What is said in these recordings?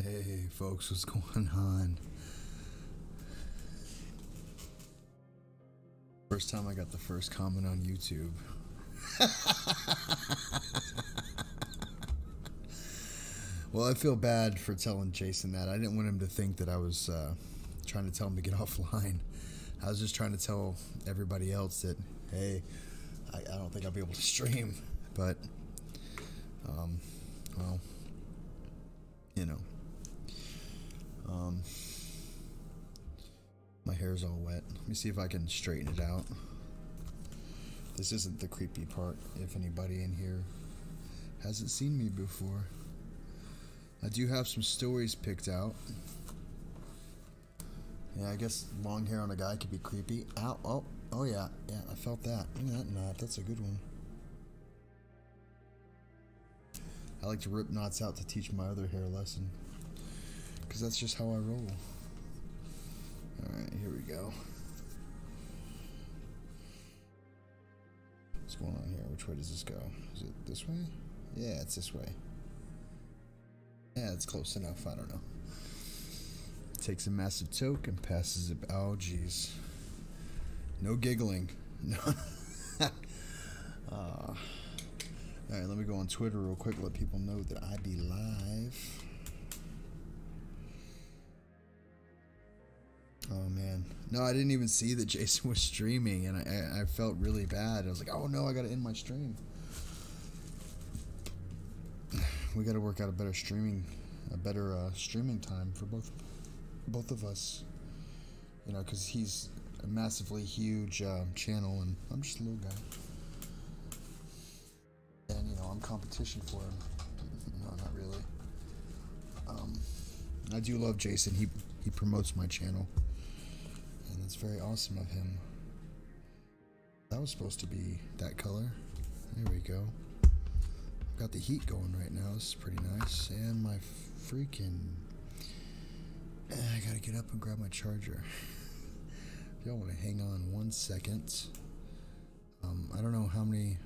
Hey folks, what's going on? First time I got the first comment on YouTube. Well, I feel bad for telling Jason that. I didn't want him to think that I was trying to tell him to get offline. I was just trying to tell everybody else that, hey, I don't think I'll be able to stream. But, well, you know. My hair's all wet. Let me see if I can straighten it out. This isn't the creepy part, if anybody in here hasn't seen me before. I do have some stories picked out. Yeah, I guess long hair on a guy could be creepy. Ow, oh yeah, I felt that. Look at that knot, that's a good one. I like to rip knots out to teach my other hair lesson. Because that's just how I roll. Alright, here we go. What's going on here? Which way does this go? Is it this way? Yeah, it's this way. Yeah, it's close enough. I don't know. Takes a massive toke and passes it. Oh, jeez. No giggling. No. Alright, let me go on Twitter real quick. Let people know that I be live. Oh man, no, I didn't even see that Jason was streaming, and I felt really bad. I was like, oh no, I gotta end my stream. We gotta work out a better streaming time for both of us. You know, because he's a massively huge channel, and I'm just a little guy. And you know, I'm competition for him. No, not really. I do love Jason. He promotes my channel. And it's very awesome of him. That was supposed to be that color. There we go. I've got the heat going right now. This is pretty nice. And my freaking... I gotta get up and grab my charger. If y'all want to hang on 1 second. I don't know how many...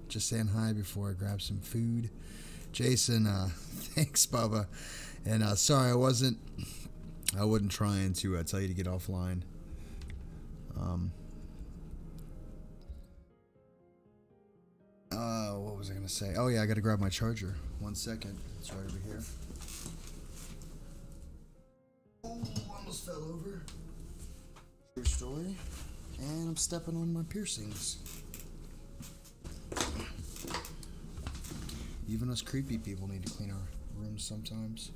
Just saying hi before I grab some food. Jason, thanks, Bubba. And sorry, I wasn't trying to tell you to get offline. What was I gonna say? Oh yeah, I gotta grab my charger. 1 second. It's right over here. Oh, almost fell over. True story. And I'm stepping on my piercings. Even us creepy people need to clean our rooms sometimes.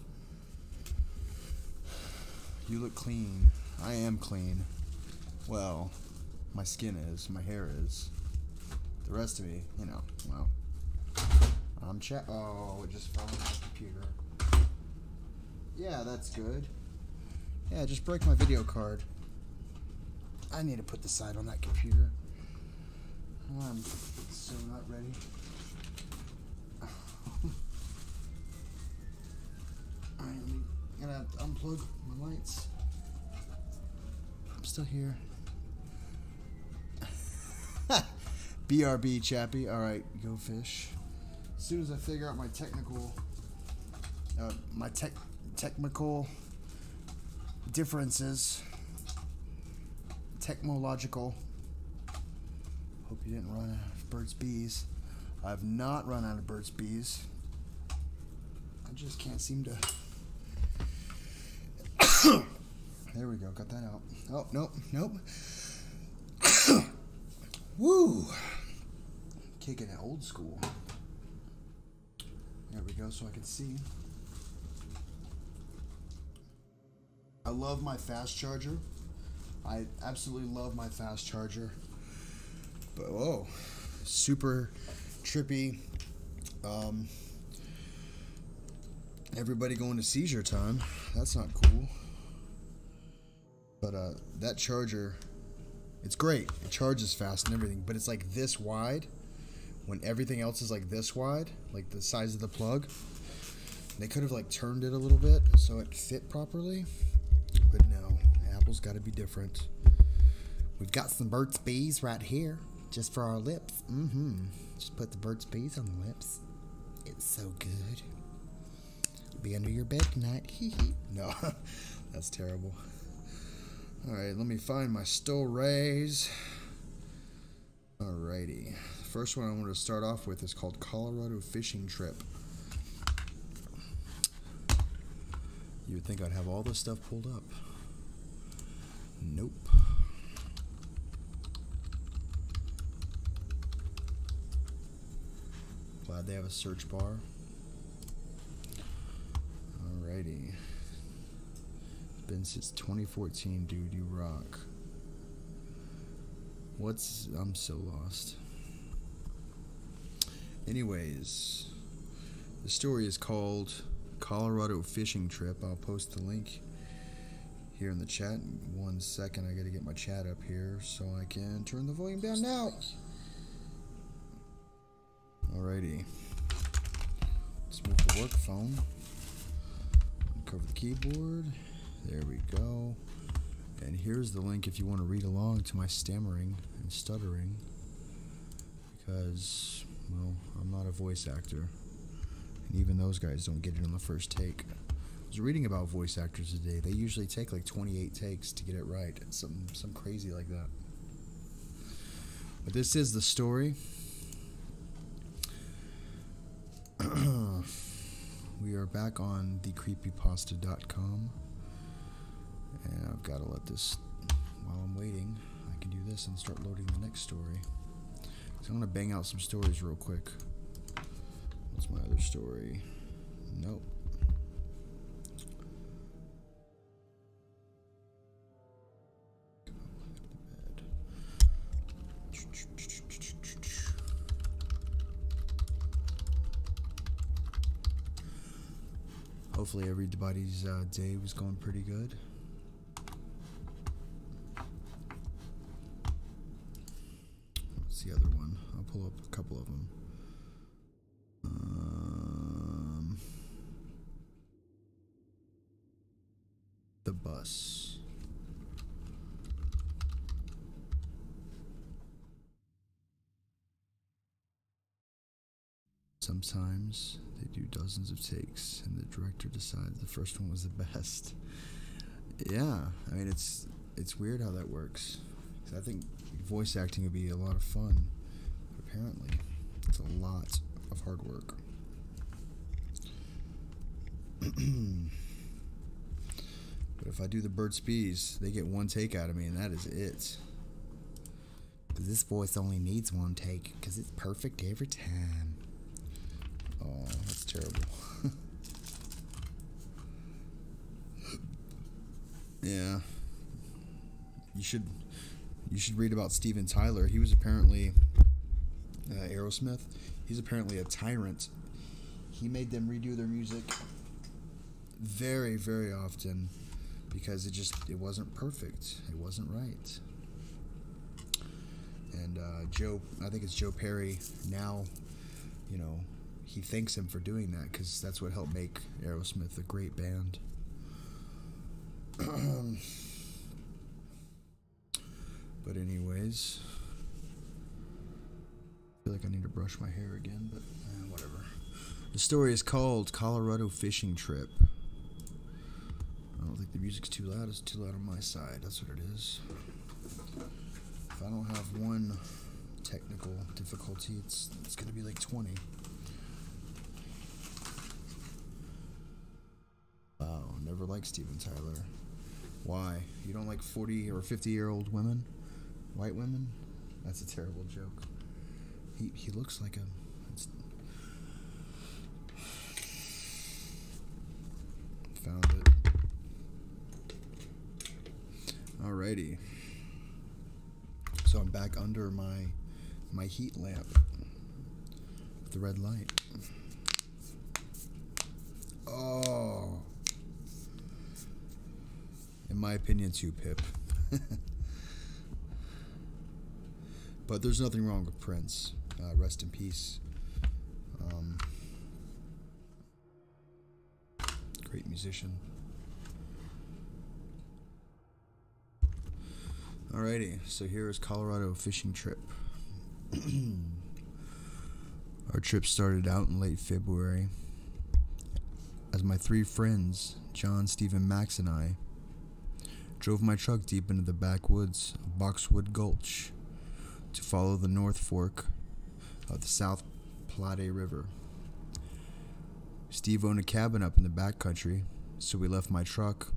You look clean. I am clean. Well, my skin is, my hair is. The rest of me, you know, well. I'm oh, it just fell on my computer. Yeah, that's good. Yeah, just break my video card. I need to put the side on that computer. I'm so not ready. I'm gonna unplug my lights. I'm still here. BRB, Chappy. Alright, go fish. As soon as I figure out my technical differences, technological. Hope you didn't run out of Burt's Bees. I've not run out of Burt's Bees. I just can't seem to... There we go, got that out. Oh, nope. Woo! Kicking it old school. There we go, so I can see. I love my fast charger. I absolutely love my fast charger. But, whoa. Super trippy. Everybody going to seizure time. That's not cool. But that charger, it's great. It charges fast and everything, but it's like this wide when everything else is like this wide, like the size of the plug. They could have like turned it a little bit so it fit properly, but no, Apple's got to be different. We've got some Burt's Bees right here just for our lips. Just put the Burt's Bees on the lips. It's so good. Be under your bed tonight. Hehe. No, that's terrible. Alright, let me find my stories. Alrighty. The first one I want to start off with is called Colorado Fishing Trip. You would think I'd have all this stuff pulled up. Nope. Glad they have a search bar. Alrighty. Been since 2014, dude. You rock. I'm so lost. Anyways, the story is called Colorado Fishing Trip. I'll post the link here in the chat in 1 second. I gotta get my chat up here so I can turn the volume down now. Alrighty. Let's move the work phone. Cover the keyboard. There we go. And here's the link if you want to read along to my stammering and stuttering. Because, well, I'm not a voice actor. And even those guys don't get it on the first take. I was reading about voice actors today. They usually take like 28 takes to get it right. It's some crazy like that. But this is the story. We are back on thecreepypasta.com. And I've got to let this, while I'm waiting, I can do this and start loading the next story. So I'm going to bang out some stories real quick. What's my other story? Nope. Hopefully everybody's day was going pretty good. What's the other one? I'll pull up a couple of them. The bus. Sometimes they do dozens of takes and the director decides the first one was the best. Yeah, I mean it's weird how that works. I think voice acting would be a lot of fun, but apparently it's a lot of hard work. But if I do the Burt's Bees, they get one take out of me and that is it. Because this voice only needs one take because it's perfect every time. Oh, that's terrible. Yeah. You should read about Steven Tyler. He was apparently Aerosmith. He's apparently a tyrant. He made them redo their music very, very often because it wasn't perfect. It wasn't right. And I think it's Joe Perry now, he thanks him for doing that because that's what helped make Aerosmith a great band. But anyways, I feel like I need to brush my hair again, but whatever. The story is called Colorado Fishing Trip. I don't think the music's too loud. It's too loud on my side. That's what it is. If I don't have one technical difficulty, it's going to be like 20. Wow, never liked Steven Tyler. Why? You don't like 40 or 50-year-old women? White women? That's a terrible joke. He looks like a... Found it. Alrighty. So I'm back under my heat lamp with the red light. Oh. In my opinion, too, Pip. But there's nothing wrong with Prince. Rest in peace. Great musician. Alrighty, so here is Colorado Fishing Trip. Our trip started out in late February as my three friends, John, Stephen, Max, and I, drove my truck deep into the backwoods of Boxwood Gulch to follow the North Fork of the South Platte River. Steve owned a cabin up in the backcountry, so we left my truck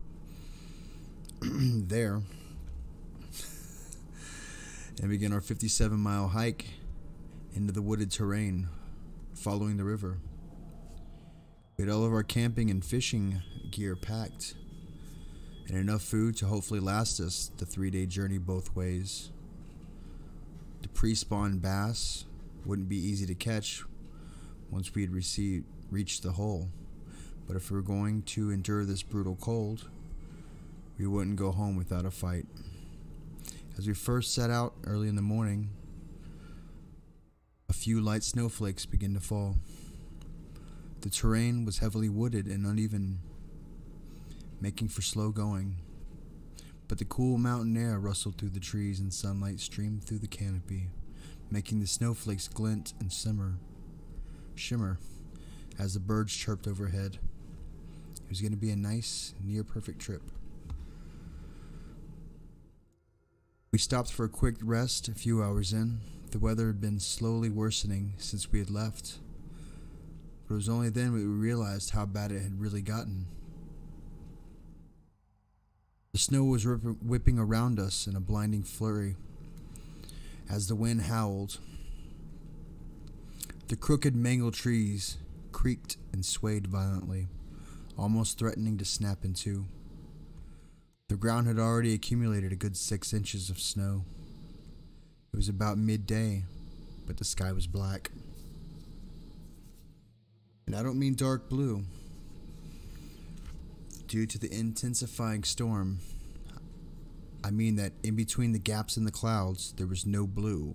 there and began our 57-mile hike into the wooded terrain following the river. We had all of our camping and fishing gear packed and enough food to hopefully last us the 3-day journey both ways. The pre-spawn bass wouldn't be easy to catch once we had reached the hole, but if we were going to endure this brutal cold, we wouldn't go home without a fight. As we first set out early in the morning, a few light snowflakes began to fall. The terrain was heavily wooded and uneven, making for slow going, but the cool mountain air rustled through the trees and sunlight streamed through the canopy, making the snowflakes glint and shimmer as the birds chirped overhead. It was going to be a nice, near-perfect trip. We stopped for a quick rest a few hours in. The weather had been slowly worsening since we had left, but it was only then we realized how bad it had really gotten. The snow was whipping around us in a blinding flurry as the wind howled. The crooked, mangled trees creaked and swayed violently, almost threatening to snap in two. The ground had already accumulated a good 6 inches of snow. It was about midday, but the sky was black. And I don't mean dark blue. Due to the intensifying storm, I mean that in between the gaps in the clouds, there was no blue,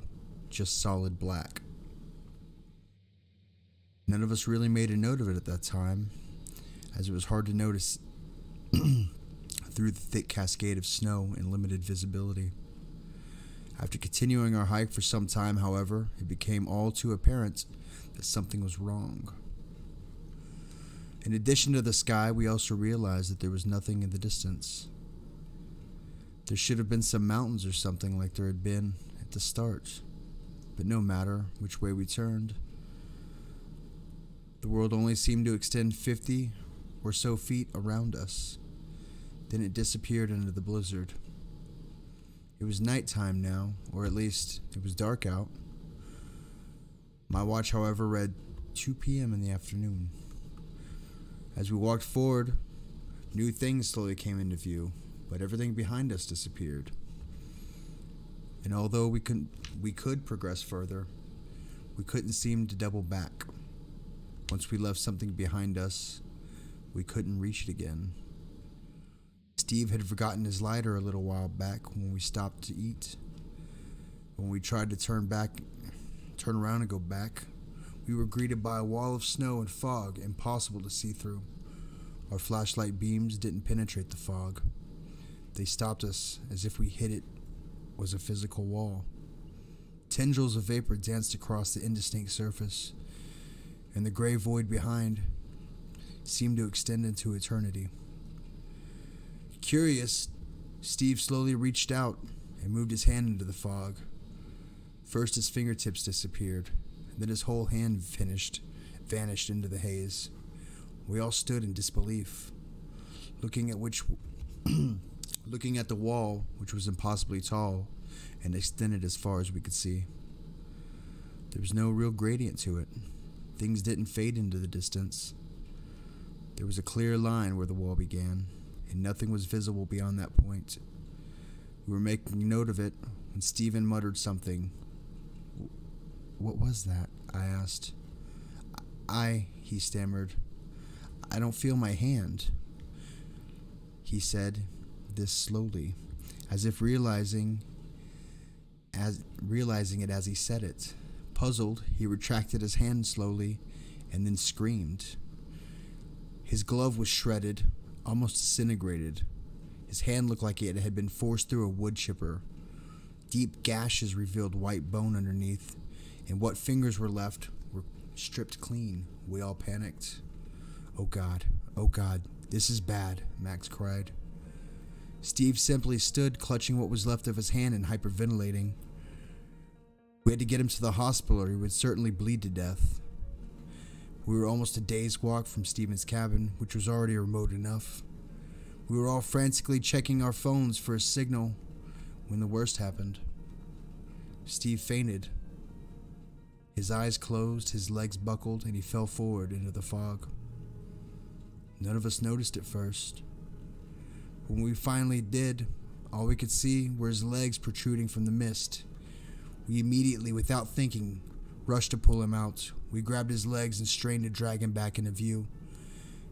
just solid black. None of us really made a note of it at that time, as it was hard to notice through the thick cascade of snow and limited visibility. After continuing our hike for some time, however, it became all too apparent that something was wrong. In addition to the sky, we also realized that there was nothing in the distance. There should have been some mountains or something like there had been at the start, but no matter which way we turned, the world only seemed to extend 50 or so feet around us. Then it disappeared into the blizzard. It was nighttime now, or at least it was dark out. My watch, however, read 2 p.m. in the afternoon. As we walked forward, new things slowly came into view, but everything behind us disappeared. And although we could progress further, we couldn't seem to double back. Once we left something behind us, we couldn't reach it again. Steve had forgotten his lighter a little while back when we stopped to eat. When we tried to turn around and go back, we were greeted by a wall of snow and fog impossible to see through. Our flashlight beams didn't penetrate the fog. They stopped us as if we hit it was a physical wall. Tendrils of vapor danced across the indistinct surface, and the gray void behind seemed to extend into eternity. Curious, Steve slowly reached out and moved his hand into the fog. First his fingertips disappeared, then his whole hand vanished into the haze. We all stood in disbelief, looking at the wall, which was impossibly tall and extended as far as we could see. There was no real gradient to it. Things didn't fade into the distance. There was a clear line where the wall began, and nothing was visible beyond that point. We were making note of it when Stephen muttered something. "What was that?" I asked. He stammered. "I don't feel my hand." He said this slowly, as if realizing it as he said it. Puzzled, he retracted his hand slowly and then screamed. His glove was shredded, almost disintegrated. His hand looked like it had been forced through a wood chipper. Deep gashes revealed white bone underneath, and what fingers were left were stripped clean. We all panicked. "Oh God, "Oh God, this is bad," Max cried. Steve simply stood, clutching what was left of his hand and hyperventilating. We had to get him to the hospital or he would certainly bleed to death. We were almost a day's walk from Steven's cabin, which was already remote enough. We were all frantically checking our phones for a signal when the worst happened. Steve fainted. His eyes closed, his legs buckled, and he fell forward into the fog. None of us noticed at first. When we finally did, all we could see were his legs protruding from the mist. We immediately, without thinking, rushed to pull him out. We grabbed his legs and strained to drag him back into view.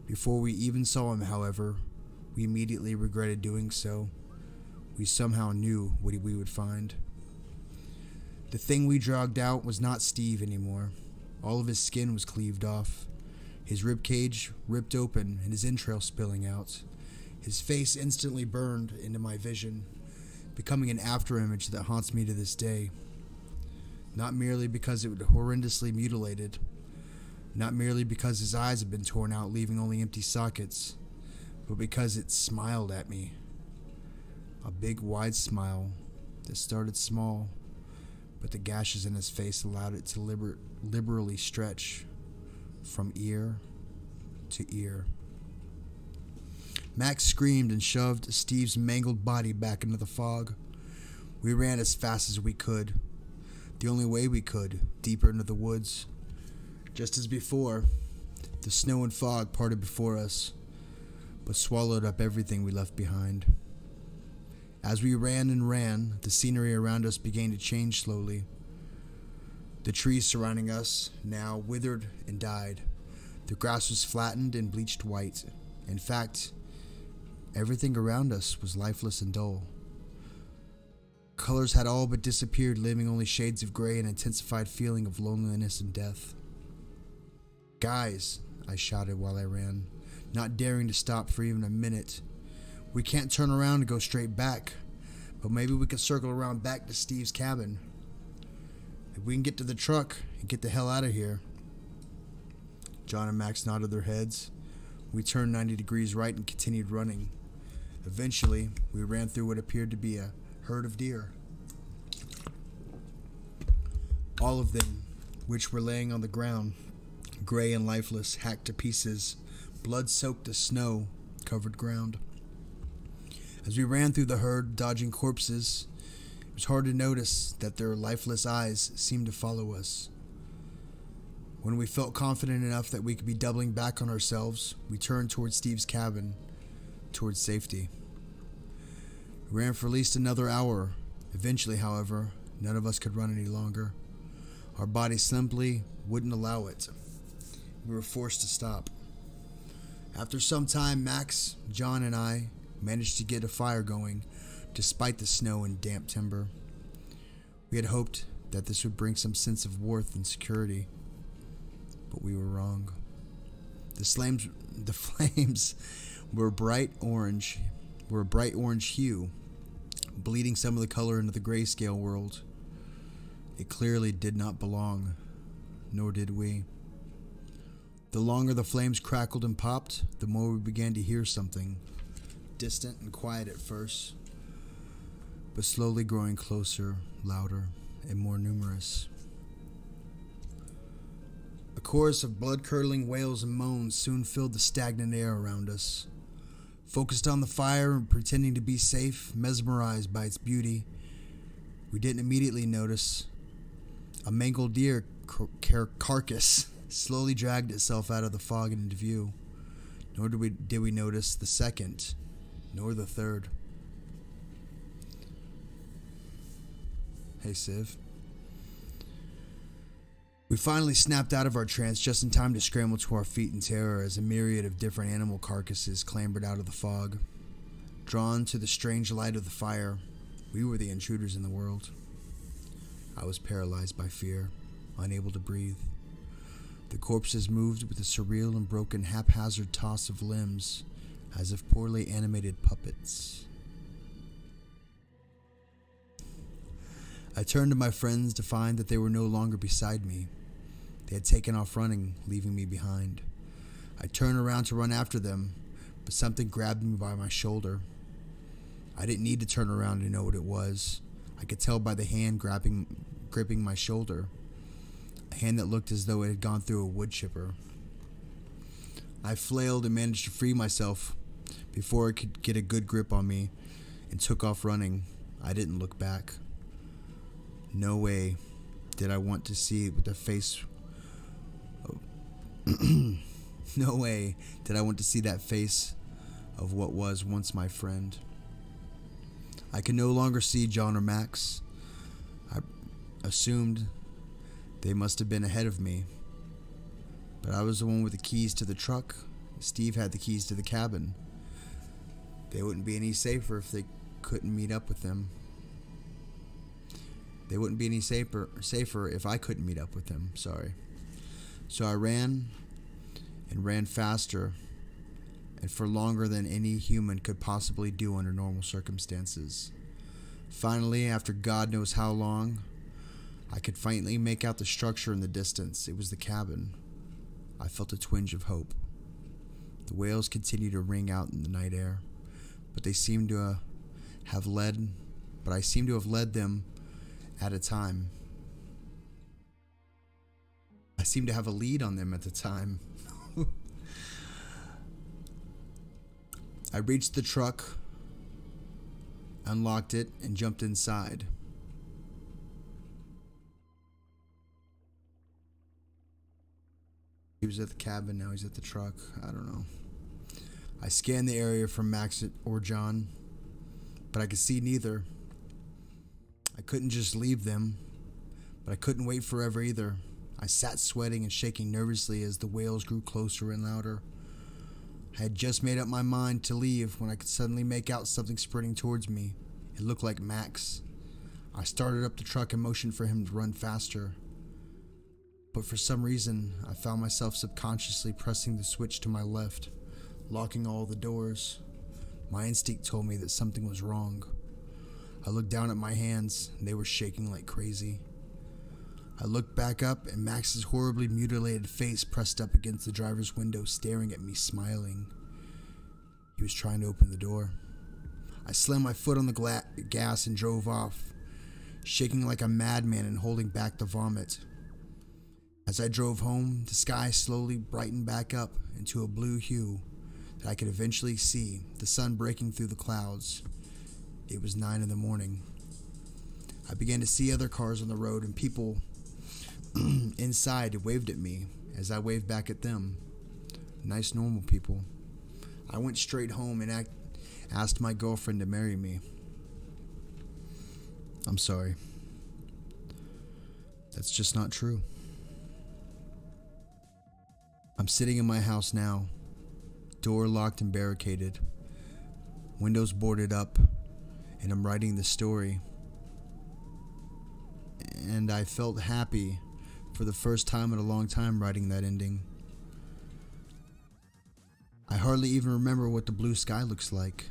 Before we even saw him, however, we immediately regretted doing so. We somehow knew what we would find. The thing we dragged out was not Steve anymore. All of his skin was cleaved off, his rib cage ripped open and his entrails spilling out. His face instantly burned into my vision, becoming an afterimage that haunts me to this day. Not merely because it was horrendously mutilated, not merely because his eyes had been torn out, leaving only empty sockets, but because it smiled at me. A big, wide smile that started small, but the gashes in his face allowed it to liberally stretch from ear to ear. Max screamed and shoved Steve's mangled body back into the fog. We ran as fast as we could, the only way we could, deeper into the woods. Just as before, the snow and fog parted before us, but swallowed up everything we left behind. As we ran and ran, the scenery around us began to change slowly. The trees surrounding us now withered and died. The grass was flattened and bleached white. In fact, everything around us was lifeless and dull. Colors had all but disappeared, leaving only shades of gray and intensified feeling of loneliness and death. "Guys," I shouted while I ran, not daring to stop for even a minute. "We can't turn around and go straight back, but maybe we could circle around back to Steve's cabin. If we can get to the truck and get the hell out of here." John and Max nodded their heads. We turned 90 degrees right and continued running. Eventually, we ran through what appeared to be a herd of deer. All of them, which were laying on the ground, gray and lifeless, hacked to pieces, blood-soaked to snow-covered ground. As we ran through the herd, dodging corpses, it was hard to notice that their lifeless eyes seemed to follow us. When we felt confident enough that we could be doubling back on ourselves, we turned towards Steve's cabin, towards safety. We ran for at least another hour. Eventually, however, none of us could run any longer. Our bodies simply wouldn't allow it. We were forced to stop. After some time, Max, John, and I managed to get a fire going, despite the snow and damp timber. We had hoped that this would bring some sense of warmth and security, but we were wrong. The flames were a bright orange hue, bleeding some of the color into the grayscale world. It clearly did not belong, nor did we. The longer the flames crackled and popped, the more we began to hear something, distant and quiet at first, but slowly growing closer, louder, and more numerous. A chorus of blood-curdling wails and moans soon filled the stagnant air around us. Focused on the fire and pretending to be safe, mesmerized by its beauty, we didn't immediately notice a mangled deer carcass slowly dragged itself out of the fog and into view. Nor did we notice the second, nor the third. Hey, Civ. We finally snapped out of our trance just in time to scramble to our feet in terror as a myriad of different animal carcasses clambered out of the fog. Drawn to the strange light of the fire, we were the intruders in the world. I was paralyzed by fear, unable to breathe. The corpses moved with a surreal and broken haphazard toss of limbs, as if poorly animated puppets. I turned to my friends to find that they were no longer beside me. They had taken off running, leaving me behind. I turned around to run after them, but something grabbed me by my shoulder. I didn't need to turn around to know what it was. I could tell by the hand gripping my shoulder, a hand that looked as though it had gone through a wood chipper. I flailed and managed to free myself before it could get a good grip on me and took off running. I didn't look back. No way did I want to see the face of no way did I want to see that face of what was once my friend. I could no longer see John or Max. I assumed they must have been ahead of me. But I was the one with the keys to the truck. Steve had the keys to the cabin. They wouldn't be any safer if they couldn't meet up with them. They wouldn't be any safer if I couldn't meet up with them, sorry. So I ran and ran faster and for longer than any human could possibly do under normal circumstances. Finally, after God knows how long, I could finally make out the structure in the distance. It was the cabin. I felt a twinge of hope. The whales continued to ring out in the night air, but I seemed to have led them at a time. I seemed to have a lead on them at the time. I reached the truck, unlocked it, and jumped inside. He was at the cabin, now he's at the truck. I don't know. I scanned the area for Max or John, but I could see neither. I couldn't just leave them, but I couldn't wait forever either. I sat sweating and shaking nervously as the wails grew closer and louder. I had just made up my mind to leave when I could suddenly make out something sprinting towards me. It looked like Max. I started up the truck and motioned for him to run faster. But for some reason, I found myself subconsciously pressing the switch to my left, locking all the doors. My instinct told me that something was wrong. I looked down at my hands, and they were shaking like crazy. I looked back up, and Max's horribly mutilated face pressed up against the driver's window, staring at me, smiling. He was trying to open the door. I slammed my foot on the gas and drove off, shaking like a madman and holding back the vomit. As I drove home, the sky slowly brightened back up into a blue hue that I could eventually see, the sun breaking through the clouds. It was 9 in the morning. I began to see other cars on the road and people inside waved at me as I waved back at them. Nice, normal people. I went straight home and asked my girlfriend to marry me. I'm sorry. That's just not true. I'm sitting in my house now, door locked and barricaded, windows boarded up, and I'm writing the story. And I felt happy for the first time in a long time writing that ending. I hardly even remember what the blue sky looks like,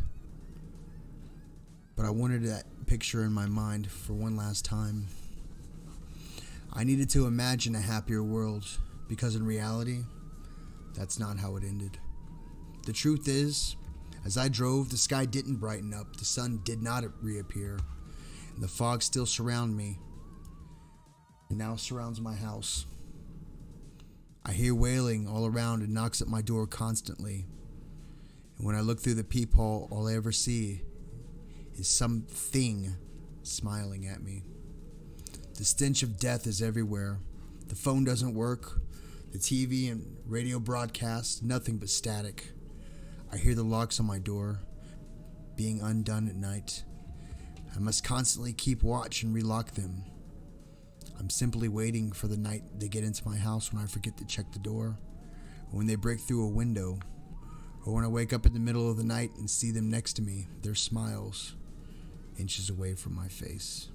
but I wanted that picture in my mind for one last time. I needed to imagine a happier world, because in reality, that's not how it ended. The truth is, as I drove, the sky didn't brighten up, the sun did not reappear, and the fog still surrounded me. It now surrounds my house. I hear wailing all around and knocks at my door constantly. And when I look through the peephole, all I ever see is something smiling at me. The stench of death is everywhere. The phone doesn't work. The TV and radio broadcast, nothing but static. I hear the locks on my door being undone at night. I must constantly keep watch and relock them. I'm simply waiting for the night they get into my house when I forget to check the door, or when they break through a window, or when I wake up in the middle of the night and see them next to me, their smiles, inches away from my face.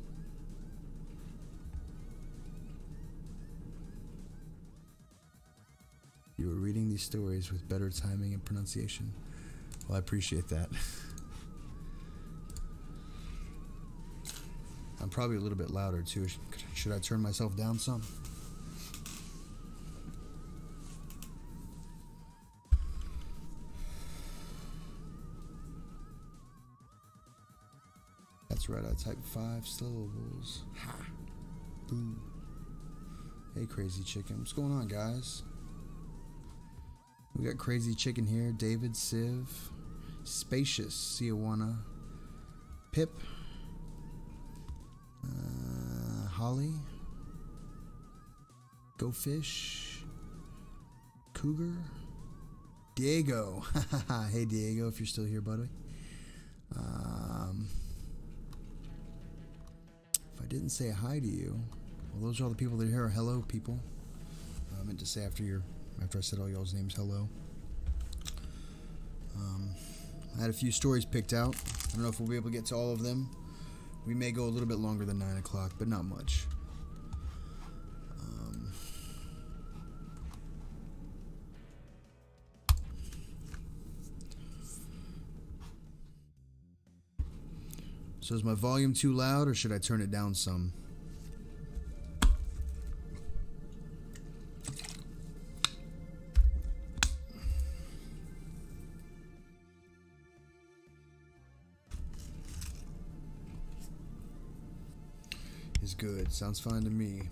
You were reading these stories with better timing and pronunciation. Well, I appreciate that. I'm probably a little bit louder too. Should I turn myself down some? That's right, I typed 5 syllables. Ha! Boo. Hey, Crazy Chicken. What's going on, guys? We got Crazy Chicken here. David, Civ, Spacious, Siawana, Pip, Holly, Go Fish, Cougar, Diego. Hey, Diego, if you're still here, buddy. If I didn't say hi to you, well, those are all the people that are here. Hello, people. I meant to say after I said all y'all's names, hello. I had a few stories picked out. I don't know if we'll be able to get to all of them. We may go a little bit longer than 9 o'clock, but not much. So is my volume too loud, or should I turn it down some? Is good. Sounds fine to me.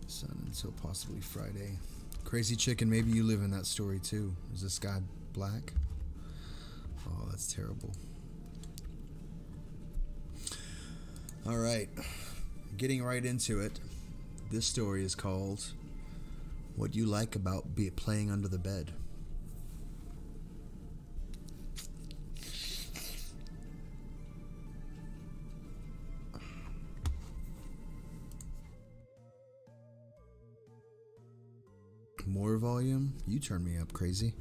Sun until possibly Friday. Crazy Chicken, maybe you live in that story too. Is this guy black? Oh, that's terrible. Alright, getting right into it. This story is called What You Like About Playing Under the Bed. More volume? You turn me up, crazy.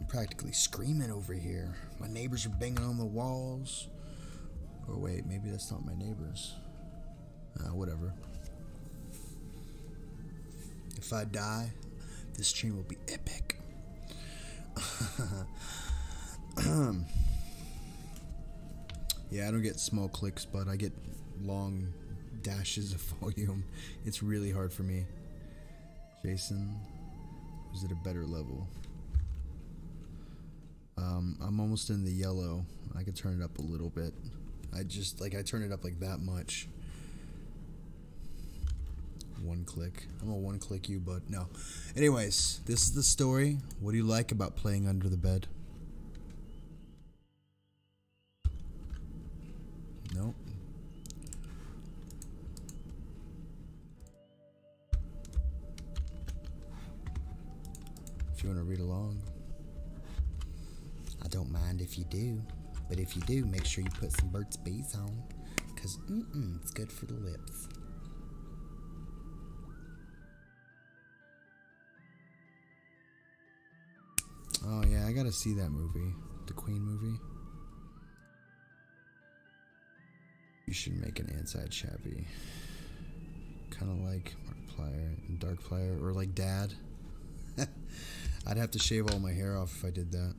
I'm practically screaming over here. My neighbors are banging on the walls. Or wait, maybe that's not my neighbors. Whatever. If I die, this stream will be epic. Yeah, I don't get small clicks, but I get long dashes of volume. It's really hard for me. Jason, was it a better level? I'm almost in the yellow. I could turn it up a little bit. I turn it up like that much. One click. I'm gonna one click you, but no. Anyways, this is the story. What do you like about playing under the bed? Nope. If you want to read along. I don't mind if you do. But if you do, make sure you put some Burt's Bees on. Because, it's good for the lips. Oh, yeah, I gotta see that movie. The Queen movie. You should make an anti-Chappy. Kind of like Markiplier and Darkplier. Or like Dad. I'd have to shave all my hair off if I did that.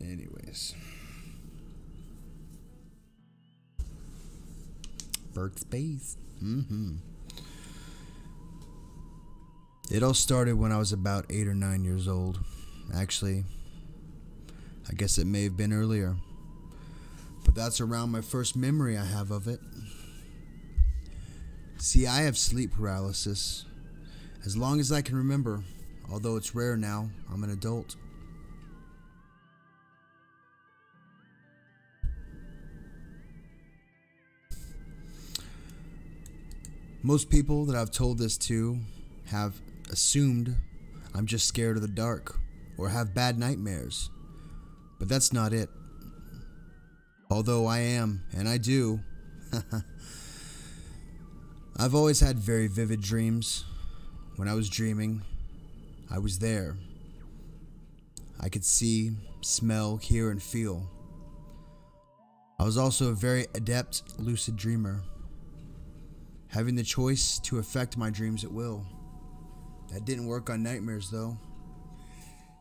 Anyways. Burt's Bees. It all started when I was about 8 or 9 years old. Actually, I guess it may have been earlier. But that's around my first memory I have of it. See, I have sleep paralysis. As long as I can remember. Although it's rare now, I'm an adult. Most people that I've told this to have assumed I'm just scared of the dark or have bad nightmares. But that's not it. Although I am, and I do. I've always had very vivid dreams. When I was dreaming, I was there. I could see, smell, hear, and feel. I was also a very adept lucid dreamer, having the choice to affect my dreams at will. That didn't work on nightmares, though.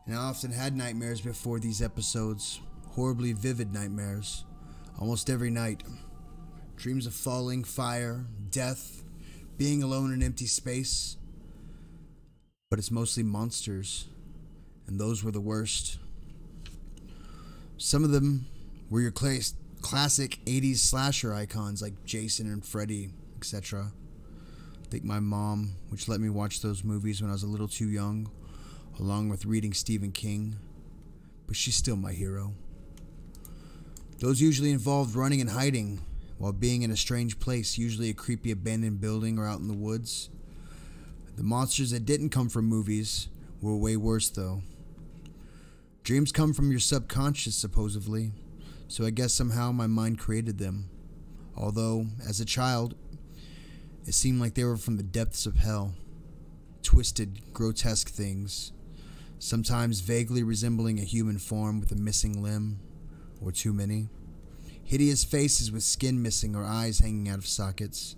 And I often had nightmares before these episodes, horribly vivid nightmares, almost every night. Dreams of falling, fire, death, being alone in empty space. But it's mostly monsters, and those were the worst. Some of them were your classic 80s slasher icons like Jason and Freddy, etc. I think my mom, which let me watch those movies when I was a little too young, along with reading Stephen King, but she's still my hero. Those usually involved running and hiding while being in a strange place, usually a creepy abandoned building or out in the woods. The monsters that didn't come from movies were way worse though. Dreams come from your subconscious supposedly, so I guess somehow my mind created them. Although, as a child, it seemed like they were from the depths of hell. Twisted, grotesque things, sometimes vaguely resembling a human form with a missing limb, or too many. Hideous faces with skin missing or eyes hanging out of sockets.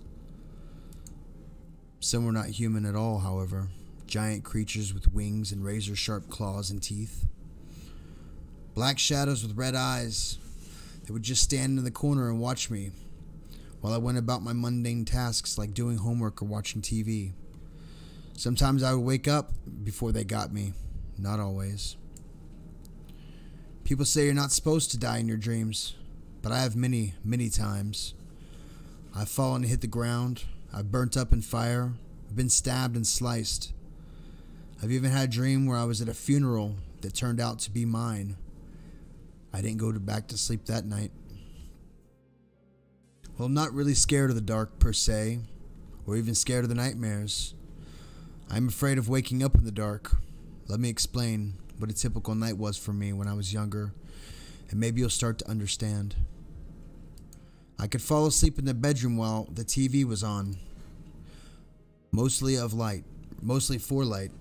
Some were not human at all, however. Giant creatures with wings and razor-sharp claws and teeth. Black shadows with red eyes that would just stand in the corner and watch me while I went about my mundane tasks like doing homework or watching TV. Sometimes I would wake up before they got me. Not always. People say you're not supposed to die in your dreams, but I have many, many times. I've fallen and hit the ground. I've burnt up in fire. I've been stabbed and sliced. I've even had a dream where I was at a funeral that turned out to be mine. I didn't go back to sleep that night. Well, I'm not really scared of the dark per se, or even scared of the nightmares. I'm afraid of waking up in the dark. Let me explain what a typical night was for me when I was younger, and maybe you'll start to understand. I could fall asleep in the bedroom while the TV was on, mostly for light.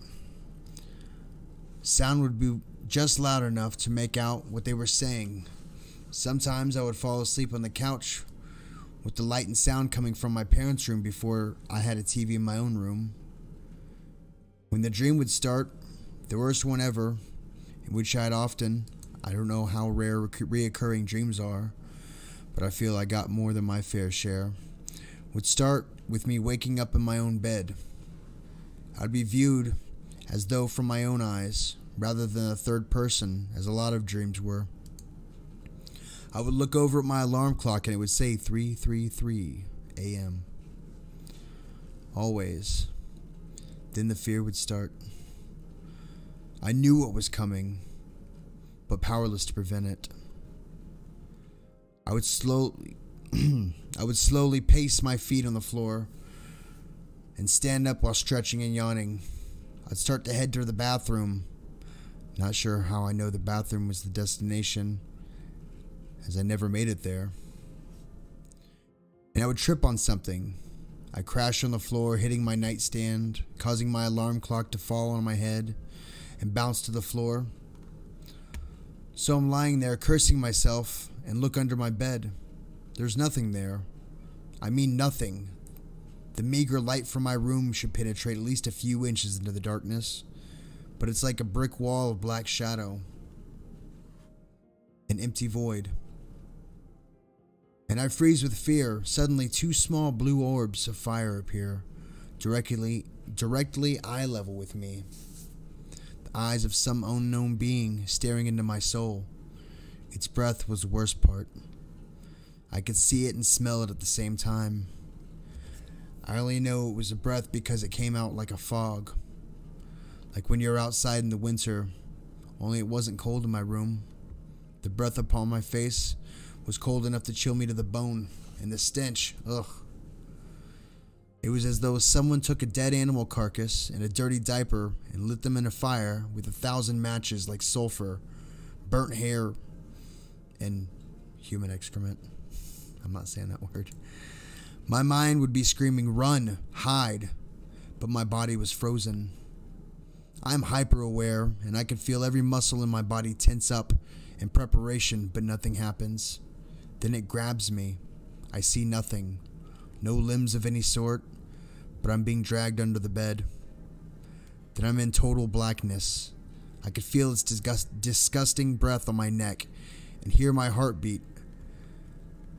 Sound would be just loud enough to make out what they were saying. Sometimes I would fall asleep on the couch with the light and sound coming from my parents' room before I had a TV in my own room. When the dream would start, the worst one ever, in which I don't know how rare reoccurring dreams are, but I feel I got more than my fair share, would start with me waking up in my own bed. I'd be viewed as though from my own eyes, rather than a third person, as a lot of dreams were. I would look over at my alarm clock and it would say 3:33 a.m. Always. Then the fear would start. I knew what was coming, but powerless to prevent it. I would slowly pace my feet on the floor and stand up while stretching and yawning. I'd start to head to the bathroom. Not sure how I know the bathroom was the destination, as I never made it there. And I would trip on something. I crashed on the floor, hitting my nightstand, causing my alarm clock to fall on my head and bounce to the floor. So I'm lying there cursing myself and look under my bed. There's nothing there. I mean nothing. The meager light from my room should penetrate at least a few inches into the darkness, but it's like a brick wall of black shadow. An empty void. And I freeze with fear. Suddenly, two small blue orbs of fire appear, directly eye level with me. The eyes of some unknown being staring into my soul. Its breath was the worst part. I could see it and smell it at the same time. I only know it was a breath because it came out like a fog. Like when you're outside in the winter, only it wasn't cold in my room. The breath upon my face was cold enough to chill me to the bone, and the stench, ugh. It was as though someone took a dead animal carcass and a dirty diaper and lit them in a fire with 1,000 matches like sulfur, burnt hair, and human excrement. I'm not saying that word. My mind would be screaming, run, hide, but my body was frozen. I'm hyper aware, and I can feel every muscle in my body tense up in preparation, but nothing happens. Then it grabs me. I see nothing. No limbs of any sort, but I'm being dragged under the bed. Then I'm in total blackness. I could feel its disgusting breath on my neck and hear my heartbeat,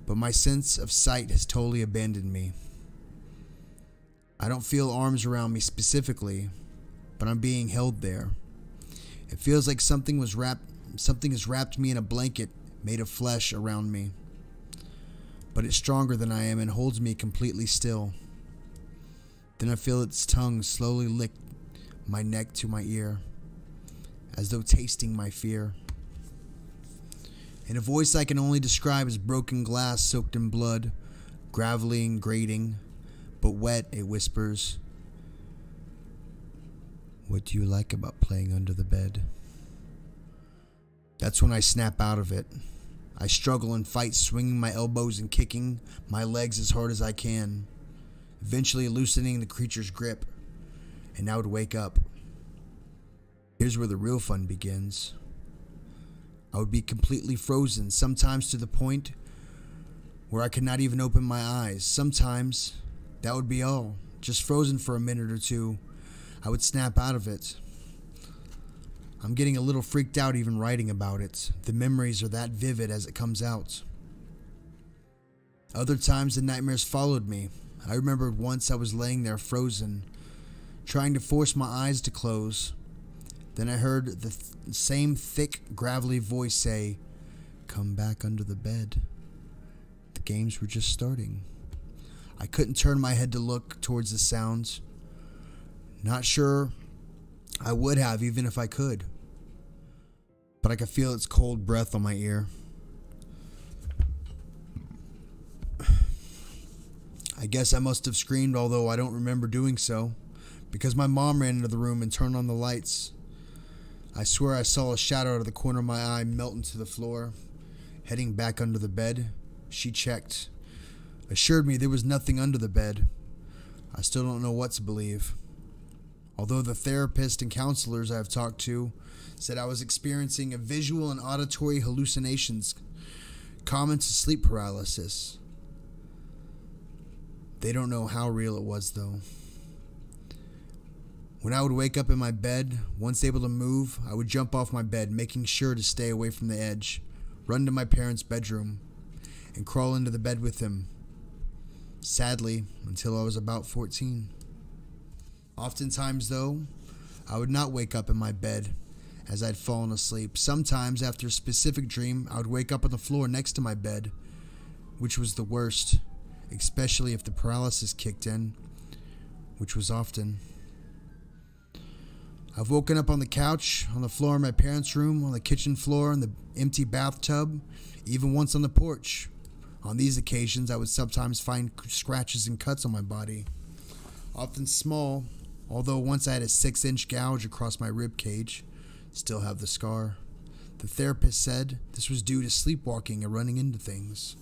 but my sense of sight has totally abandoned me. I don't feel arms around me specifically, but I'm being held there. It feels like something was Something has wrapped me in a blanket made of flesh around me, but it's stronger than I am and holds me completely still. Then I feel its tongue slowly lick my neck to my ear, as though tasting my fear. In a voice I can only describe as broken glass soaked in blood, gravelly and grating, but wet, it whispers, "What do you like about playing under the bed?" That's when I snap out of it. I struggle and fight, swinging my elbows and kicking my legs as hard as I can, eventually loosening the creature's grip, and I would wake up. Here's where the real fun begins. I would be completely frozen, sometimes to the point where I could not even open my eyes. Sometimes that would be all, just frozen for a minute or two. I would snap out of it. I'm getting a little freaked out even writing about it. The memories are that vivid as it comes out. Other times the nightmares followed me. I remembered once I was laying there frozen, trying to force my eyes to close. Then I heard the same thick, gravelly voice say, "Come back under the bed." The games were just starting. I couldn't turn my head to look towards the sounds. Not sure I would have even if I could, but I could feel its cold breath on my ear. I guess I must have screamed, although I don't remember doing so, because my mom ran into the room and turned on the lights. I swear I saw a shadow out of the corner of my eye melt into the floor. Heading back under the bed, she checked, assured me there was nothing under the bed. I still don't know what to believe. Although the therapist and counselors I have talked to said I was experiencing a visual and auditory hallucinations common to sleep paralysis. They don't know how real it was, though. When I would wake up in my bed, once able to move, I would jump off my bed, making sure to stay away from the edge, run to my parents' bedroom, and crawl into the bed with them. Sadly, until I was about 14. Oftentimes, though, I would not wake up in my bed as I'd fallen asleep. Sometimes, after a specific dream, I would wake up on the floor next to my bed, which was the worst, especially if the paralysis kicked in, which was often. I've woken up on the couch, on the floor in my parents' room, on the kitchen floor, in the empty bathtub, even once on the porch. On these occasions, I would sometimes find scratches and cuts on my body, often small, although once I had a 6-inch gouge across my rib cage. Still have the scar. The therapist said this was due to sleepwalking and running into things.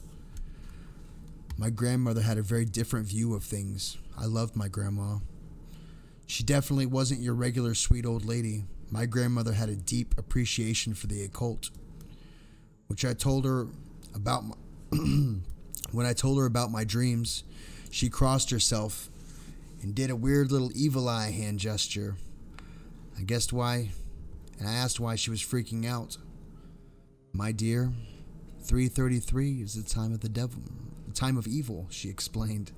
My grandmother had a very different view of things. I loved my grandma. She definitely wasn't your regular sweet old lady. My grandmother had a deep appreciation for the occult, which I told her about when I told her about my dreams. She crossed herself and did a weird little evil eye hand gesture. I guessed why, and I asked why she was freaking out. "My dear, 3:33 is the time of the devil, the time of evil," she explained.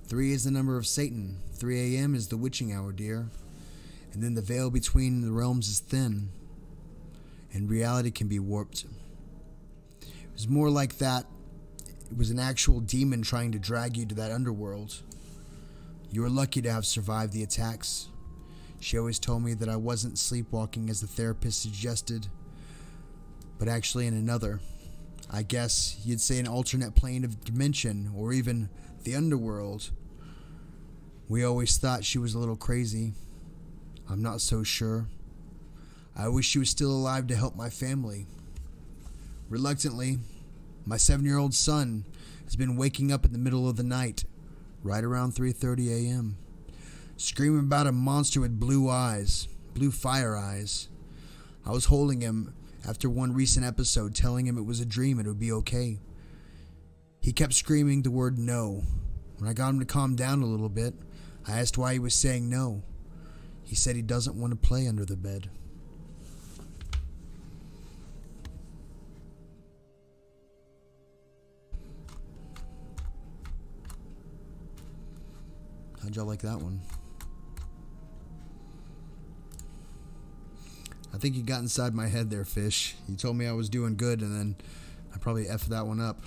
3 is the number of Satan. 3 a.m. is the witching hour, dear. And then the veil between the realms is thin, and reality can be warped. It was more like that. It was an actual demon trying to drag you to that underworld. You were lucky to have survived the attacks. She always told me that I wasn't sleepwalking as the therapist suggested, but actually in another. I guess you'd say an alternate plane of dimension, or even the underworld. We always thought she was a little crazy. I'm not so sure. I wish she was still alive to help my family. Reluctantly, my 7-year-old son has been waking up in the middle of the night, right around 3:30 a.m., screaming about a monster with blue eyes, blue fire eyes. I was holding him after one recent episode, telling him it was a dream and it would be okay. He kept screaming the word no. When I got him to calm down a little bit, I asked why he was saying no. He said he doesn't want to play under the bed. How'd y'all like that one? think you got inside my head there, Fish. You told me I was doing good, and then I probably effed that one up.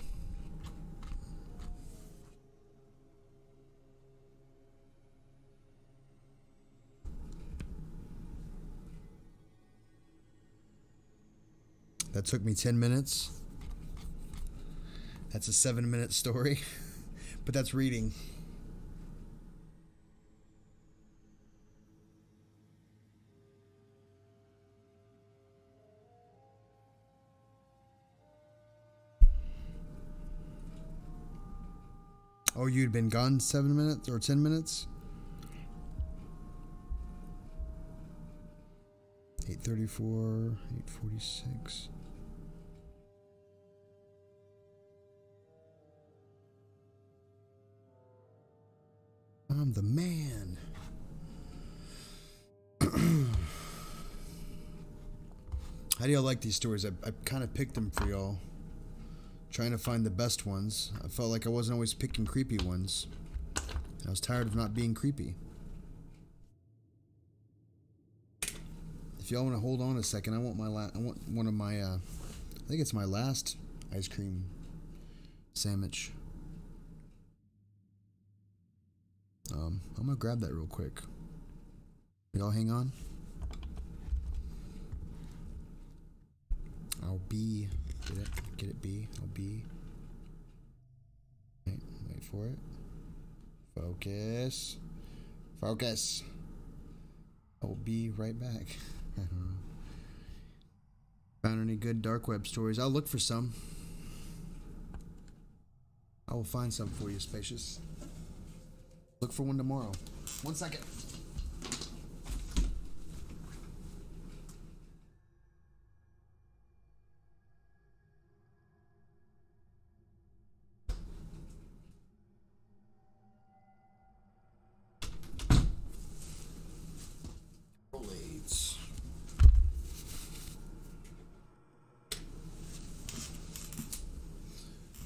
That took me 10 minutes. That's a 7-minute story, but that's reading. Oh, you'd been gone 7 minutes or 10 minutes? 8:34, 8:46. I'm the man. How do y'all like these stories? I kind of picked them for y'all. Trying to find the best ones. I felt like I wasn't always picking creepy ones. I was tired of not being creepy. If y'all want to hold on a second, I want one of my I think it's my last ice cream sandwich. I'm gonna grab that real quick. Y'all hang on. I'll be. Get it, B. I'll be. Wait for it. Focus. Focus. I'll be right back. I don't know. Found any good dark web stories? I'll look for some. I will find some for you, Spacious. Look for one tomorrow. 1 second.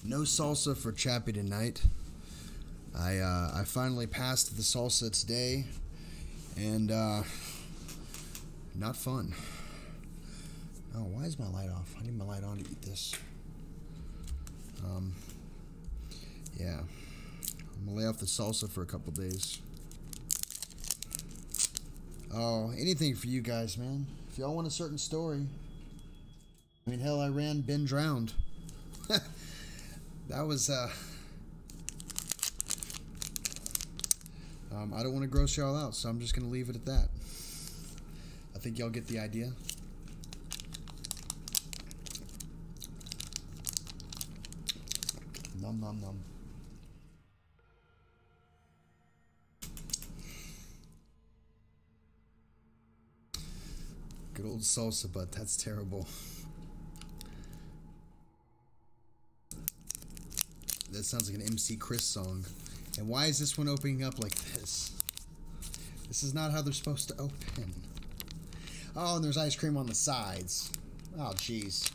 No salsa for Chappy tonight. I finally passed the salsa today, and not fun. Oh, why is my light off? I need my light on to eat this. Yeah, I'm gonna lay off the salsa for a couple days. Oh, anything for you guys, man. If y'all want a certain story. I mean, hell, I ran Ben Drowned. That was, I don't want to gross y'all out, so I'm just going to leave it at that. I think y'all get the idea. Nom nom nom. Good old salsa butt, that's terrible. That sounds like an MC Chris song. And why is this one opening up like this? This is not how they're supposed to open. Oh, and there's ice cream on the sides. Oh, jeez.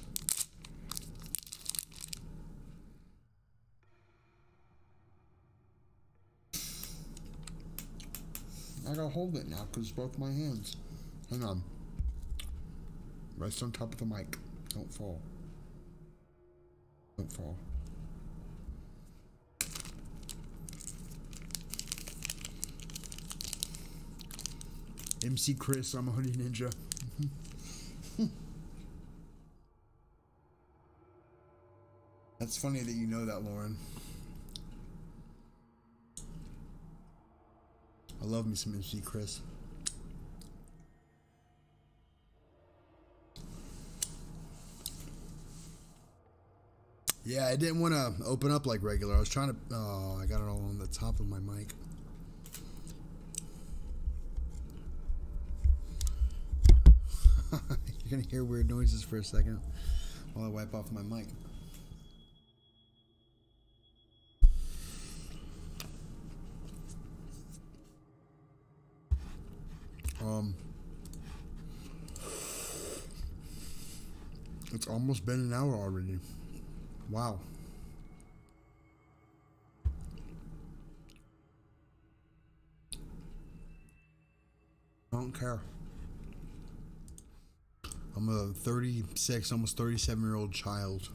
I gotta hold it now because both my hands. Hang on. Rest on top of the mic. Don't fall. Don't fall. MC Chris, I'm a honey ninja. That's funny that you know that, Lauren. I love me some MC Chris. Yeah, I didn't want to open up like regular. I was trying to... Oh, I got it all on the top of my mic. You're gonna hear weird noises for a second while I wipe off my mic. It's almost been an hour already. Wow. I don't care. I'm a 36, almost 37-year-old child.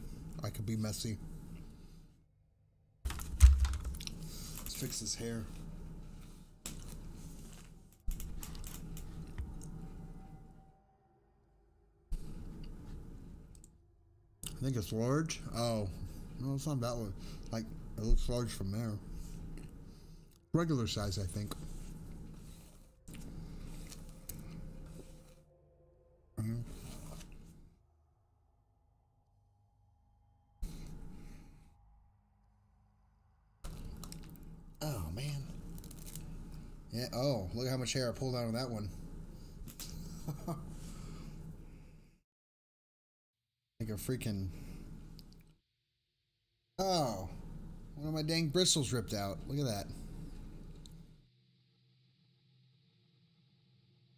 I could be messy. Let's fix his hair. I think it's large. Oh, no, it's not that one. Like, it looks large from there. Regular size, I think. Oh, man. Yeah, oh, look at how much hair I pulled out of that one. Like a freaking... Oh, one of my dang bristles ripped out. Look at that.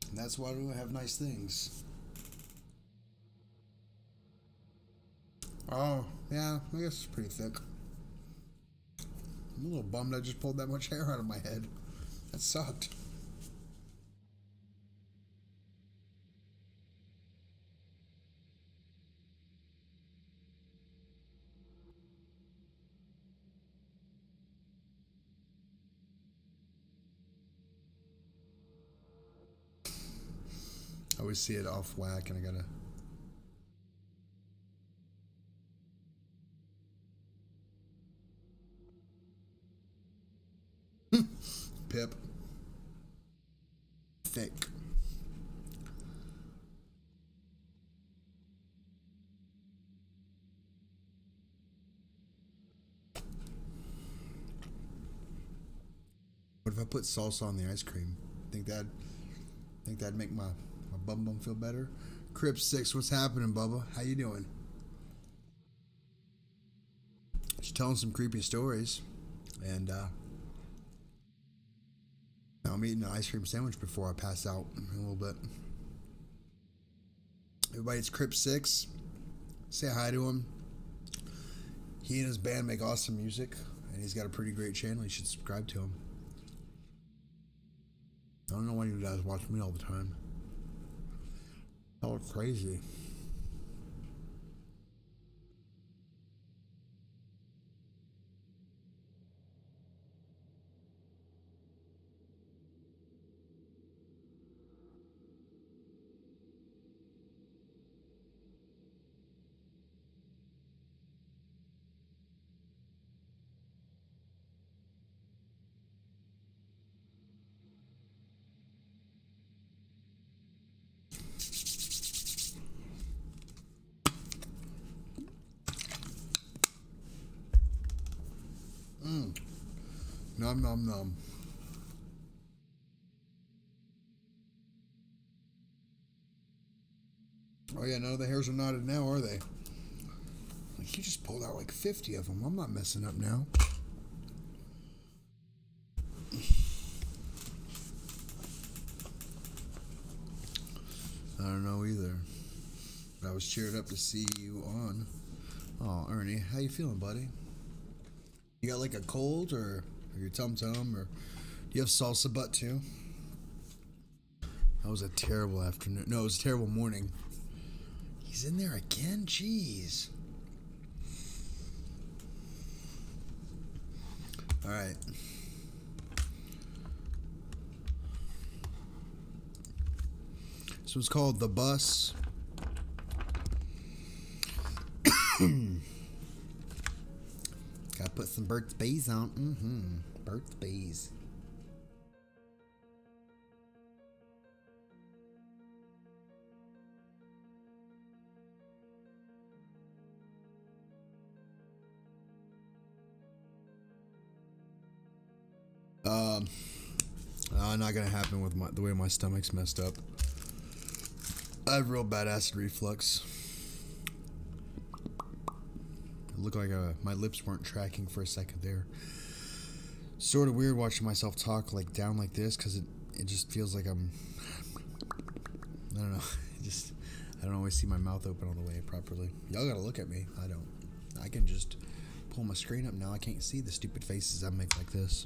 And that's why we don't have nice things. Oh, yeah, I guess it's pretty thick. I'm a little bummed I just pulled that much hair out of my head. That sucked. I always see it off whack and I gotta... Pip. Thick. What if I put salsa on the ice cream? Think that'd make my bum feel better? Crip 6, what's happening, Bubba? How you doing? Just telling some creepy stories. And now I'm eating an ice cream sandwich before I pass out in a little bit. Everybody, it's Crip 6. Say hi to him. He and his band make awesome music, and he's got a pretty great channel. You should subscribe to him. I don't know why you guys watch me all the time. Y'all are crazy. Nom nom nom. Oh yeah, none of the hairs are knotted now, are they? Like, you just pulled out like 50 of them. I'm not messing up now. I don't know either. But I was cheered up to see you on. Oh, Ernie, how you feeling, buddy? You got like a cold or your tum-tum, or do you have salsa butt too? That was a terrible afternoon. No, it was a terrible morning. He's in there again? Jeez. Alright. This one's called The Bus. Gotta put some Burt's Bees on. Burt's Bees. Not gonna happen with the way my stomach's messed up. I have real bad acid reflux. It looked like my lips weren't tracking for a second there. Sort of weird watching myself talk like down like this, because it just feels like I'm, I don't know, I don't always see my mouth open all the way properly. Y'all gotta look at me. I don't. I can just pull my screen up now. I can't see the stupid faces I make like this.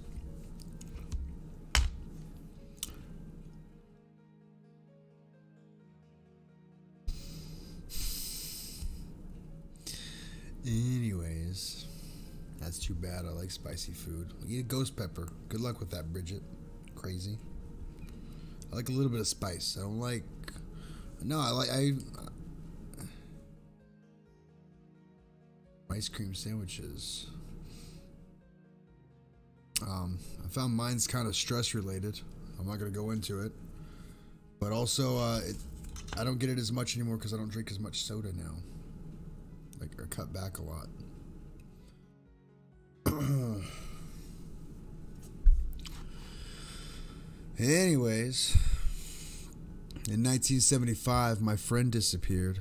That's too bad. I like spicy food. Eat a ghost pepper. Good luck with that, Bridget. Crazy. I like a little bit of spice. I don't like... No, ice cream sandwiches. I found mine's kind of stress related. I'm not going to go into it. But also, I don't get it as much anymore because I don't drink as much soda now. Like, I cut back a lot. Anyways, in 1975, my friend disappeared.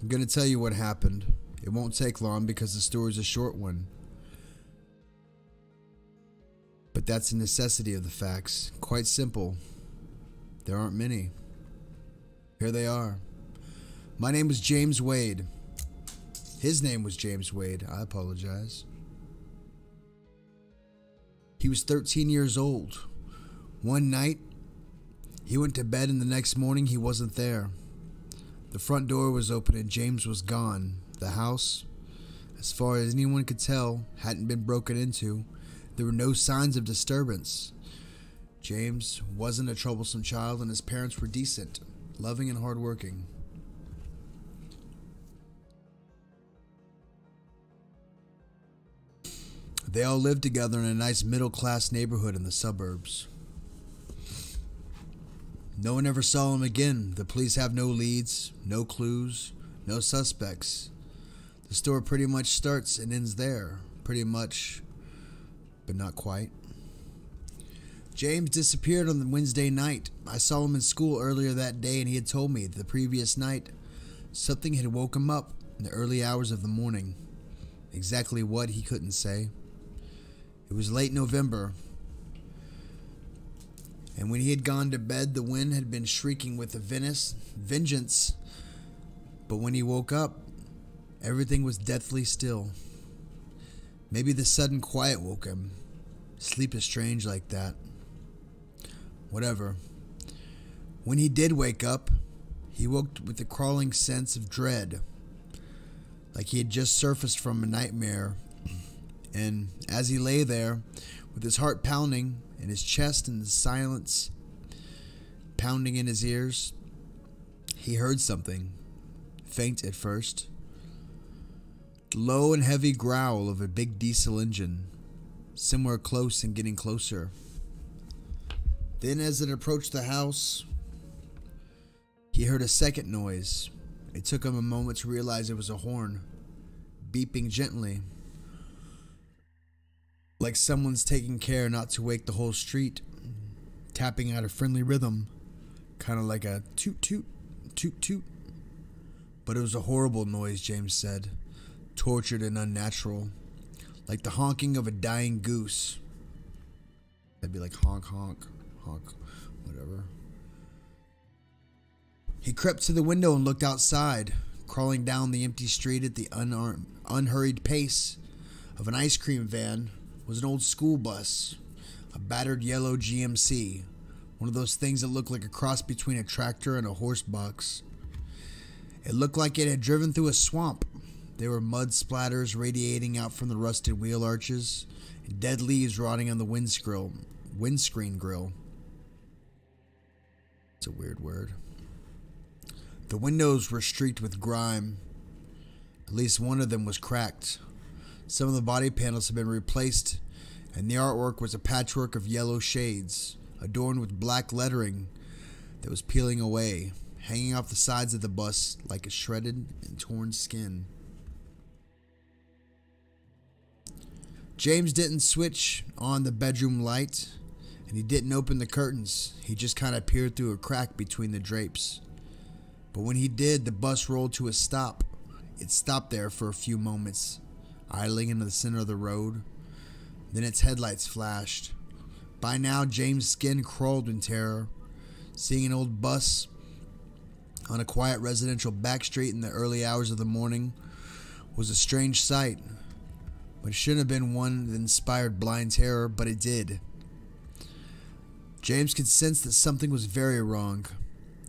I'm going to tell you what happened. It won't take long because the story's a short one. But that's a necessity of the facts. Quite simple. There aren't many. Here they are. My name was James Wade. His name was James Wade. I apologize. He was 13 years old. One night, he went to bed and the next morning he wasn't there. The front door was open and James was gone. The house, as far as anyone could tell, hadn't been broken into. There were no signs of disturbance. James wasn't a troublesome child and his parents were decent, loving and hardworking. They all lived together in a nice middle-class neighborhood in the suburbs. No one ever saw him again. The police have no leads, no clues, no suspects. The story pretty much starts and ends there. Pretty much, but not quite. James disappeared on the Wednesday night. I saw him in school earlier that day and he had told me the previous night something had woke him up in the early hours of the morning. Exactly what, he couldn't say. It was late November, and when he had gone to bed, the wind had been shrieking with a vengeance. But when he woke up, everything was deathly still. Maybe the sudden quiet woke him. Sleep is strange like that. Whatever. When he did wake up, he woke with a crawling sense of dread, like he had just surfaced from a nightmare. And as he lay there, with his heart pounding in his chest and the silence pounding in his ears, he heard something, faint at first. The low and heavy growl of a big diesel engine, somewhere close and getting closer. Then as it approached the house, he heard a second noise. It took him a moment to realize it was a horn, beeping gently, like someone's taking care not to wake the whole street, tapping out a friendly rhythm, kind of like a toot toot, toot toot. But it was a horrible noise, James said, tortured and unnatural, like the honking of a dying goose. That'd be like honk, honk, honk, whatever. He crept to the window and looked outside, crawling down the empty street at the unhurried pace of an ice cream van was an old school bus, a battered yellow GMC, one of those things that look like a cross between a tractor and a horse box. It looked like it had driven through a swamp. There were mud splatters radiating out from the rusted wheel arches, and dead leaves rotting on the windscreen grill. It's a weird word. The windows were streaked with grime. At least one of them was cracked. Some of the body panels had been replaced, and the artwork was a patchwork of yellow shades, adorned with black lettering that was peeling away, hanging off the sides of the bus like a shredded and torn skin. James didn't switch on the bedroom light, and he didn't open the curtains. He just kind of peered through a crack between the drapes. But when he did, the bus rolled to a stop. It stopped there for a few moments, idling into the center of the road. Then its headlights flashed. By now, James' skin crawled in terror. Seeing an old bus on a quiet residential back street in the early hours of the morning was a strange sight, but it shouldn't have been one that inspired blind terror, but it did. James could sense that something was very wrong.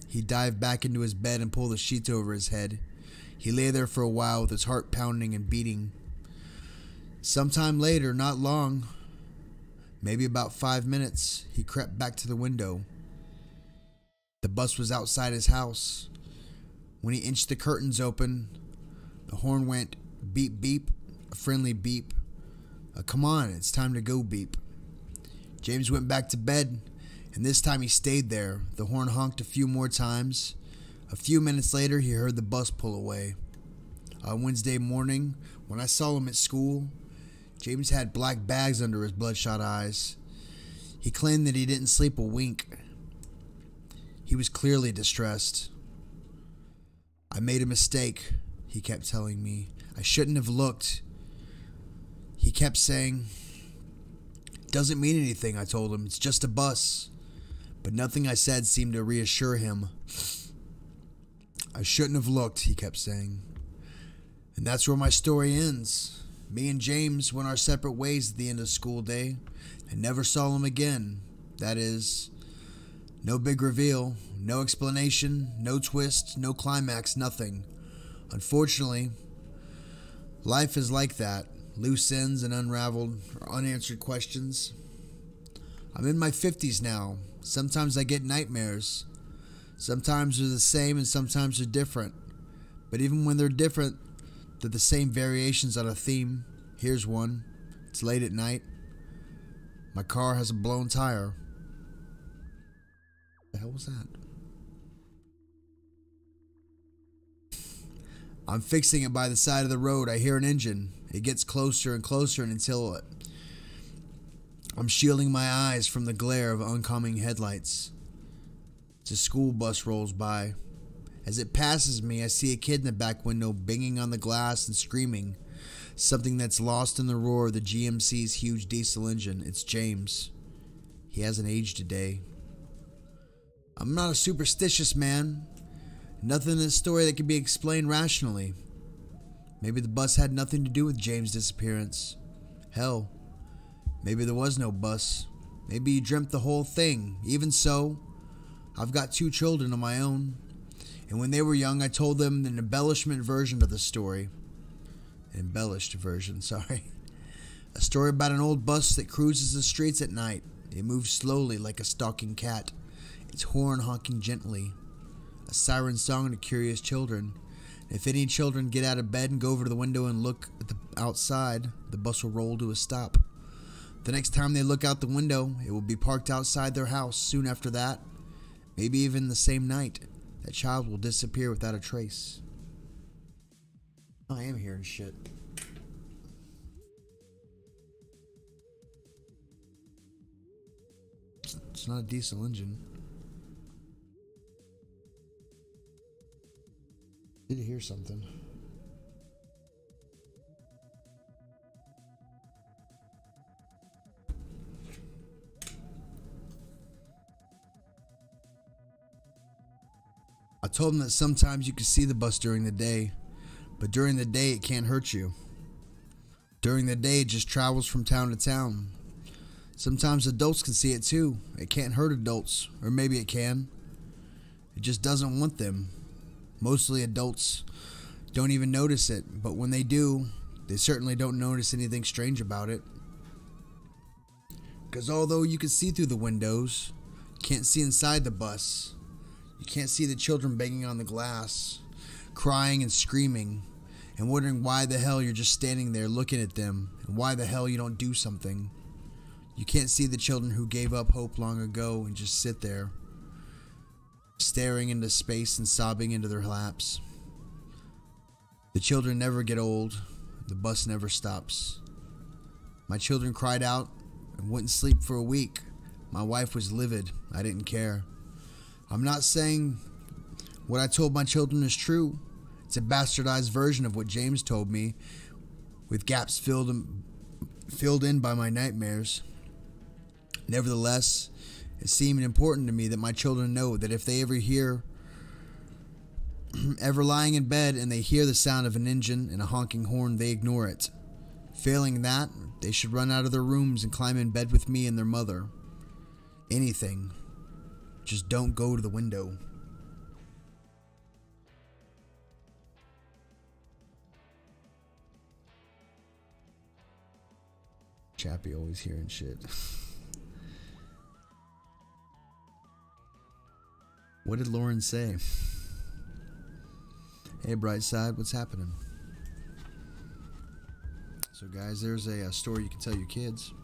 He dived back into his bed and pulled the sheets over his head. He lay there for a while with his heart pounding and beating. Sometime later, not long, maybe about 5 minutes, he crept back to the window. The bus was outside his house. When he inched the curtains open, the horn went beep beep, a friendly beep. Come on, it's time to go beep. James went back to bed, and this time he stayed there. The horn honked a few more times. A few minutes later, he heard the bus pull away. On Wednesday morning, when I saw him at school, James had black bags under his bloodshot eyes. He claimed that he didn't sleep a wink. He was clearly distressed. I made a mistake, he kept telling me. I shouldn't have looked. He kept saying, "Doesn't mean anything," I told him. "It's just a bus." But nothing I said seemed to reassure him. I shouldn't have looked, he kept saying. And that's where my story ends. Me and James went our separate ways at the end of school day and never saw him again. That is, no big reveal, no explanation, no twist, no climax, nothing. Unfortunately, life is like that. Loose ends and unraveled or unanswered questions. I'm in my 50s now. Sometimes I get nightmares. Sometimes they're the same and sometimes they're different. But even when they're different, they're the same variations on a theme. Here's one. It's late at night. My car has a blown tire. What the hell was that? I'm fixing it by the side of the road. I hear an engine. It gets closer and closer until I'm shielding my eyes from the glare of oncoming headlights. As a school bus rolls by. As it passes me, I see a kid in the back window banging on the glass and screaming. Something that's lost in the roar of the GMC's huge diesel engine. It's James. He hasn't aged a day. I'm not a superstitious man. Nothing in this story that can be explained rationally. Maybe the bus had nothing to do with James' disappearance. Hell, maybe there was no bus. Maybe he dreamt the whole thing. Even so, I've got 2 children of my own. And when they were young, I told them an embellishment version of the story. An embellished version, sorry. A story about an old bus that cruises the streets at night. It moves slowly like a stalking cat, its horn honking gently. A siren song to curious children. If any children get out of bed and go over to the window and look at the outside, the bus will roll to a stop. The next time they look out the window, it will be parked outside their house. Soon after that, maybe even the same night, that child will disappear without a trace. I am hearing shit. It's not a diesel engine. Did hear something. I told him that sometimes you can see the bus during the day, but during the day it can't hurt you. During the day it just travels from town to town. Sometimes adults can see it too. It can't hurt adults, or maybe it can. It just doesn't want them. Mostly adults don't even notice it, but when they do, they certainly don't notice anything strange about it. Because although you can see through the windows, you can't see inside the bus. You can't see the children banging on the glass, crying and screaming, and wondering why the hell you're just standing there looking at them, and why the hell you don't do something. You can't see the children who gave up hope long ago and just sit there, staring into space and sobbing into their laps. The children never get old. The bus never stops. My children cried out and wouldn't sleep for a week. My wife was livid. I didn't care. I'm not saying what I told my children is true. It's a bastardized version of what James told me, with gaps filled in by my nightmares. Nevertheless, it seemed important to me that my children know that if they ever lying in bed and they hear the sound of an engine and a honking horn, they ignore it. Failing that, they should run out of their rooms and climb in bed with me and their mother. Anything. Just don't go to the window. Chappy always hearing shit. What did Lauren say? Hey, Brightside, what's happening? So, guys, there's a story you can tell your kids.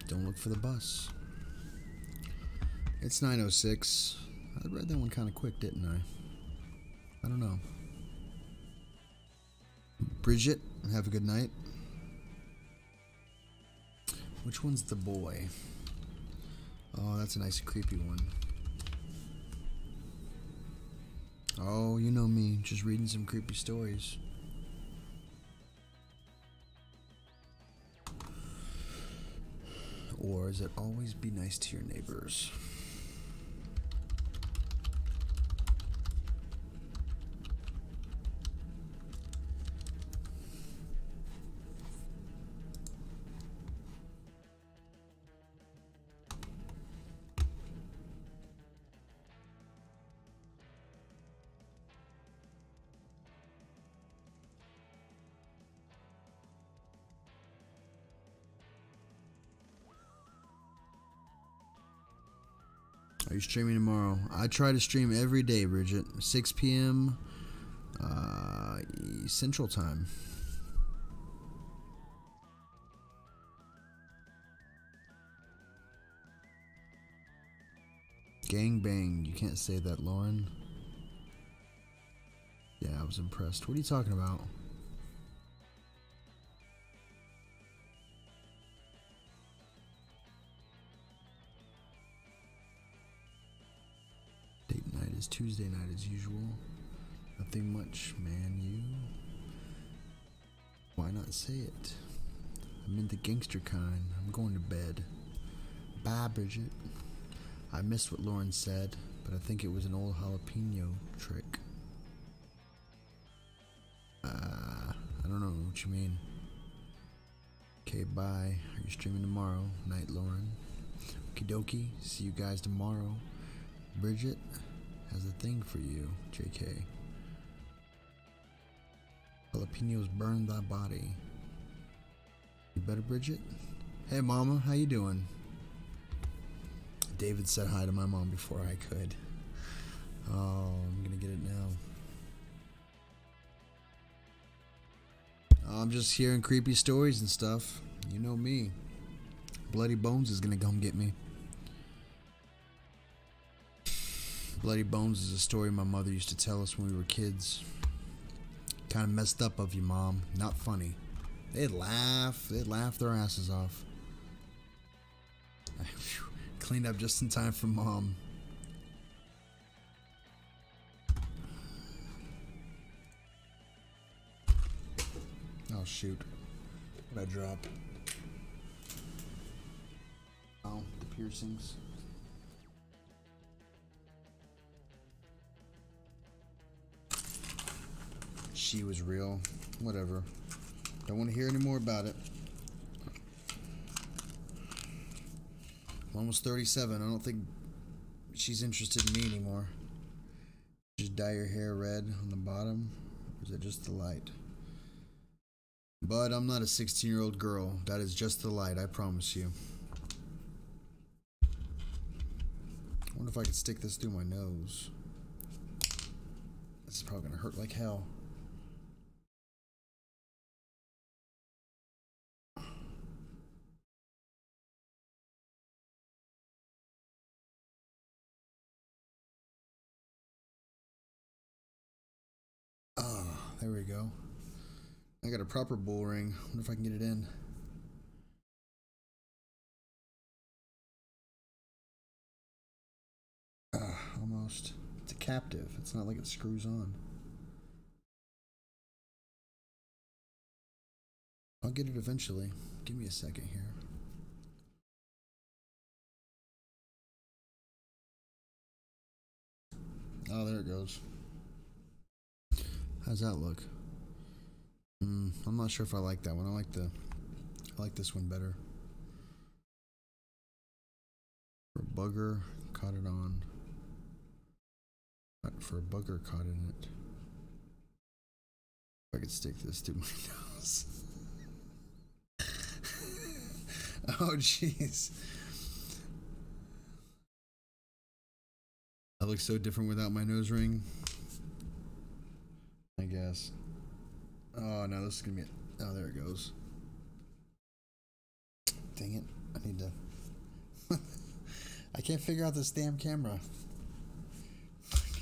Don't look for the bus. It's 9:06. I read that one kind of quick, didn't I? I don't know. Bridget, have a good night. Which one's the boy? Oh, that's a nice creepy one. Oh, you know me, just reading some creepy stories. Or is it always be nice to your neighbors? Are you streaming tomorrow? I try to stream every day, Bridget. 6 p.m. Central Time. Gang bang. You can't say that, Lauren. Yeah, I was impressed. What are you talking about? Date night is Tuesday night as usual. Nothing much, man. You. Why not say it? I'm in the gangster kind. I'm going to bed. Bye, Bridget. I missed what Lauren said, but I think it was an old jalapeno trick. I don't know what you mean. Okay, bye. Are you streaming tomorrow? Night, Lauren. Okie dokie. See you guys tomorrow. Bridget has a thing for you, JK. Jalapenos burn thy body. You better, Bridget? Hey, Mama, how you doing? David said hi to my mom before I could. Oh, I'm gonna get it now. I'm just hearing creepy stories and stuff. You know me. Bloody Bones is gonna come get me. Bloody Bones is a story my mother used to tell us when we were kids. Kind of messed up of you, Mom. Not funny. They'd laugh their asses off. Cleaned up just in time for Mom. Oh shoot. What'd I drop? Oh, the piercings. She was real. Whatever. Don't want to hear any more about it. I'm almost 37. I don't think she's interested in me anymore. Just dye your hair red on the bottom. Or is it just the light? But I'm not a 16-year-old girl. That is just the light, I promise you. I wonder if I could stick this through my nose. This is probably gonna hurt like hell. Ah, there we go. I got a proper bull ring. Wonder if I can get it in. Almost. It's a captive. It's not like it screws on. I'll get it eventually. Give me a second here. Oh, there it goes. How's that look? I'm not sure if I like that one. I like this one better. For a bugger, caught it on. For a bugger caught in it. If I could stick this to my nose. Oh, jeez. I look so different without my nose ring. I guess. Oh, no, this is gonna be... Oh, there it goes. Dang it. I need to... I can't figure out this damn camera.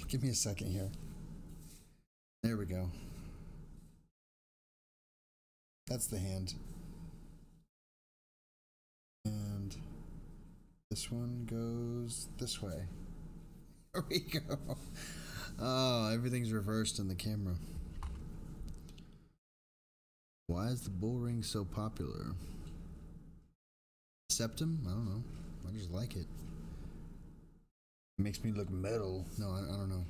Give me a second here. There we go. That's the hand. And this one goes this way. There we go. Oh, everything's reversed in the camera. Why is the bull ring so popular? Septum? I don't know. I just like it. It makes me look metal. No, I don't know.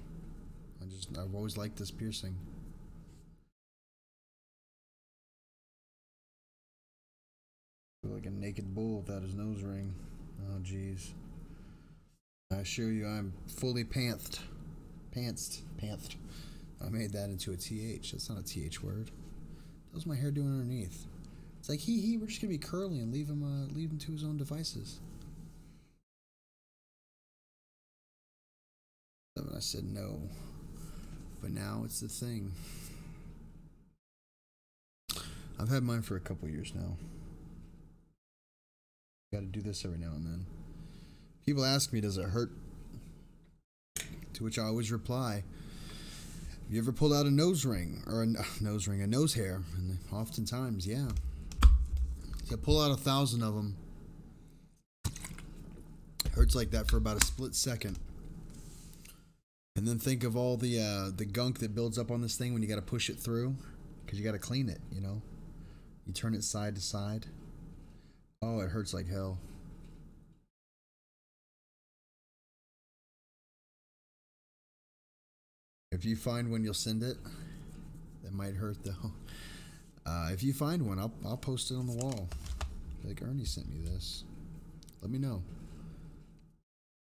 I've always liked this piercing. I feel like a naked bull without his nose ring. Oh, jeez. I assure you, I'm fully pantsed. Pantsed. I made that into a TH. That's not a TH word. How's my hair doing underneath? It's like, hehe, we're just gonna be curly and leave him to his own devices. And I said no. But now it's the thing. I've had mine for a couple years now. Gotta do this every now and then. People ask me, does it hurt? To which I always reply, have you ever pulled out a nose ring? Or a nose hair? And oftentimes, yeah. So pull out 1,000 of them. Hurts like that for about a split second. And then think of all the gunk that builds up on this thing when you got to push it through. Because you got to clean it, you know. You turn it side to side. Oh, it hurts like hell. If you find one, you'll send it. That might hurt though. If you find one, I'll post it on the wall. Like, Ernie sent me this. Let me know.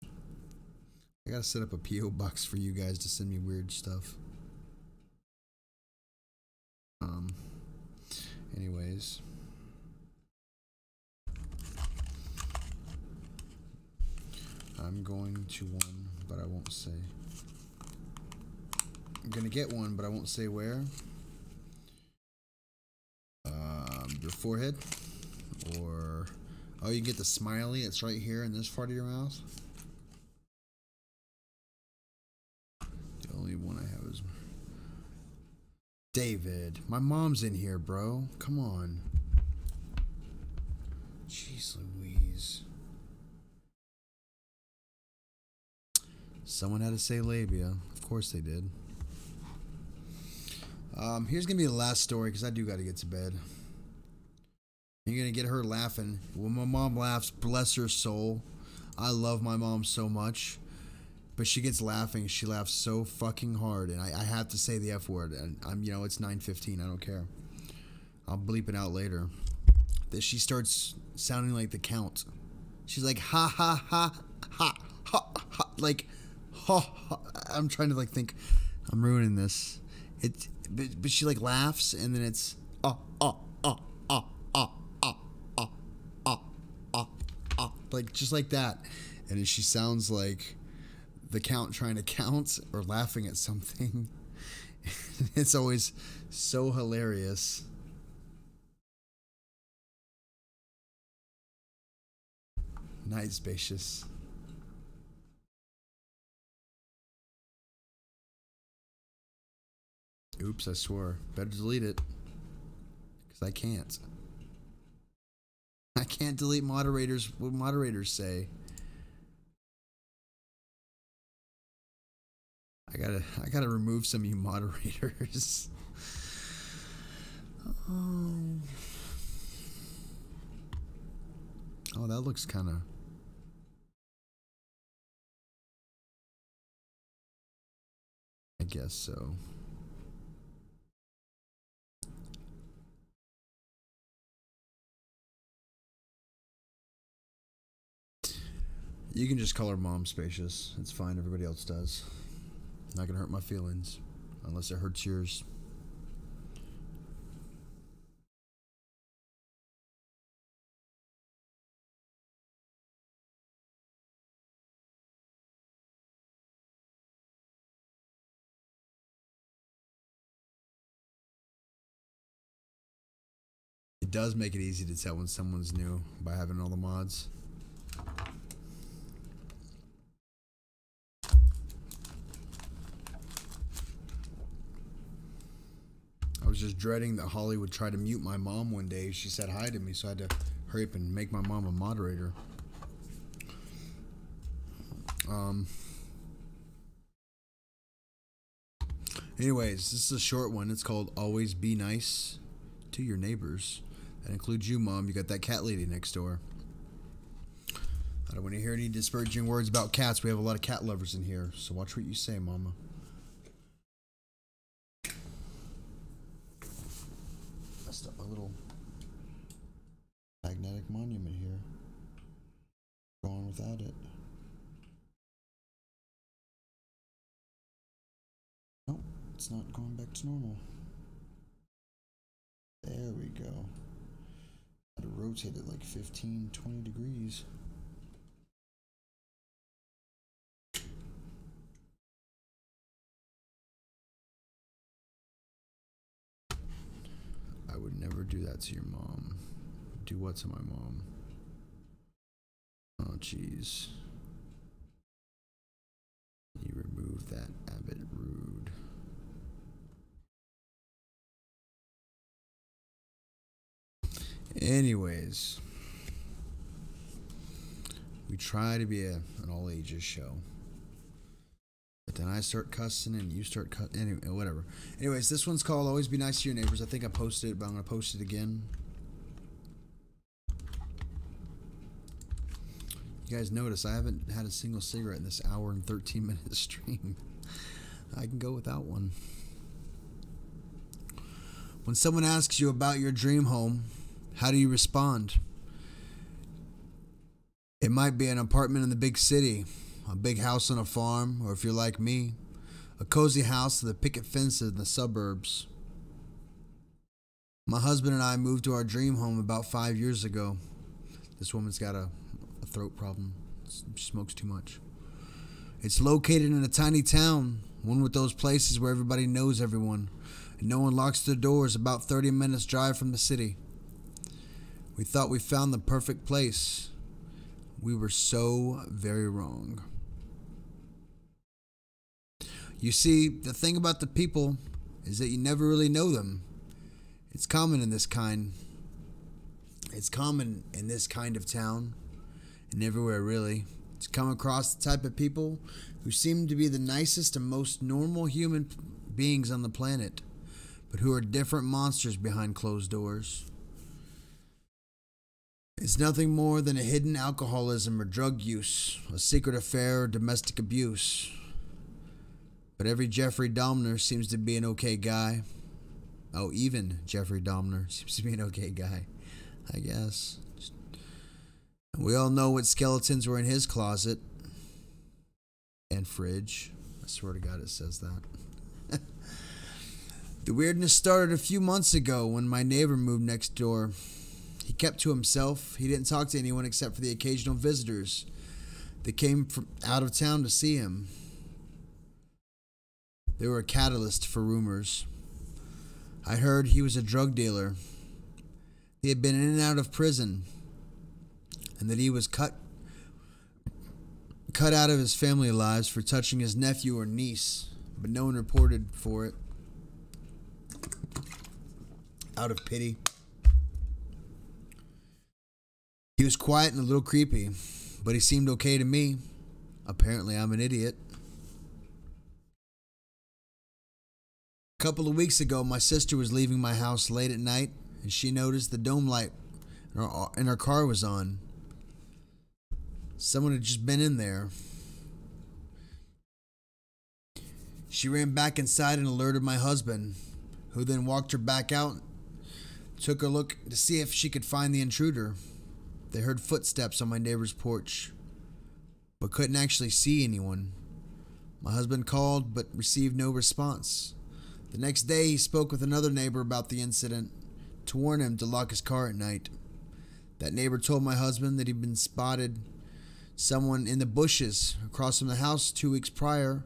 I gotta set up a P.O. box for you guys to send me weird stuff. Anyways. I'm going to one, but I won't say. I'm gonna get one, but I won't say where. Your forehead, or oh, you get the smiley. It's right here in this part of your mouth. The only one I have is David. My mom's in here, bro. Come on. Jeez Louise. Someone had to say labia. Of course they did. Here's gonna be the last story because I do got to get to bed. You're gonna get her laughing. When my mom laughs, bless her soul. I love my mom so much, but she gets laughing. She laughs so fucking hard, and I have to say the F word. And you know, it's 9:15. I don't care. I'll bleep it out later. That she starts sounding like the Count. She's like ha ha ha ha ha ha, like ha ha. I'm trying to like think. I'm ruining this. But she like laughs, and then it's like just like that, and she sounds like the Count trying to count or laughing at something. It's always so hilarious. Night spacious. Oops, I swore. Better delete it. Because I can't. I can't delete moderators, what moderators say. I gotta remove some of you moderators. Oh, that looks kind of... I guess so. You can just call her mom spacious. It's fine. Everybody else does. Not gonna hurt my feelings. Unless it hurts yours. does make it easy to tell when someone's new by having all the mods. I was just dreading that Holly would try to mute my mom one day. She said hi to me, so I had to hurry up and make my mom a moderator. Anyways, this is a short one. It's called Always Be Nice to Your Neighbors. That includes you, Mom. You got that cat lady next door. I don't want to hear any disparaging words about cats. We have a lot of cat lovers in here, so watch what you say, Mama. Messed up my little magnetic monument here. Go on without it. Nope, it's not going back to normal. There we go. I had to rotate it like 15, 20 degrees. I would never do that to your mom. Do what to my mom? Oh, jeez. You remove that, Abbott Rude. Anyways, we try to be an all ages show, but then I start cussing and you start cussing. Anyway, whatever. Anyways, this one's called Always Be Nice to Your Neighbors. I think I posted it, but I'm going to post it again. You guys notice I haven't had a single cigarette in this hour and 13-minute stream. I can go without one. When someone asks you about your dream home, how do you respond? It might be an apartment in the big city, a big house on a farm, or if you're like me, a cozy house with a picket fence in the suburbs. My husband and I moved to our dream home about 5 years ago. This woman's got a throat problem. She smokes too much. It's located in a tiny town, one with those places where everybody knows everyone, and no one locks their doors, about 30 minutes drive from the city. We thought we found the perfect place. We were so very wrong. You see, the thing about the people is that you never really know them. It's common in this kind of town, and everywhere really, to come across the type of people who seem to be the nicest and most normal human beings on the planet, but who are different monsters behind closed doors. It's nothing more than a hidden alcoholism or drug use, a secret affair or domestic abuse. But every Jeffrey Dahmer seems to be an okay guy. Oh, even Jeffrey Dahmer seems to be an okay guy, I guess. And we all know what skeletons were in his closet and fridge. I swear to God it says that. The weirdness started a few months ago when my neighbor moved next door. He kept to himself. He didn't talk to anyone except for the occasional visitors that came from out of town to see him. They were a catalyst for rumors. I heard he was a drug dealer. He had been in and out of prison, and that he was cut out of his family lives for touching his nephew or niece, but no one reported for it. Out of pity. He was quiet and a little creepy, but he seemed okay to me. Apparently, I'm an idiot. A couple of weeks ago, my sister was leaving my house late at night, and she noticed the dome light in her car was on. Someone had just been in there. She ran back inside and alerted my husband, who then walked her back out, took a look to see if she could find the intruder. They heard footsteps on my neighbor's porch, but couldn't actually see anyone. My husband called, but received no response. The next day, he spoke with another neighbor about the incident to warn him to lock his car at night. That neighbor told my husband that he'd been spotted someone in the bushes across from the house 2 weeks prior,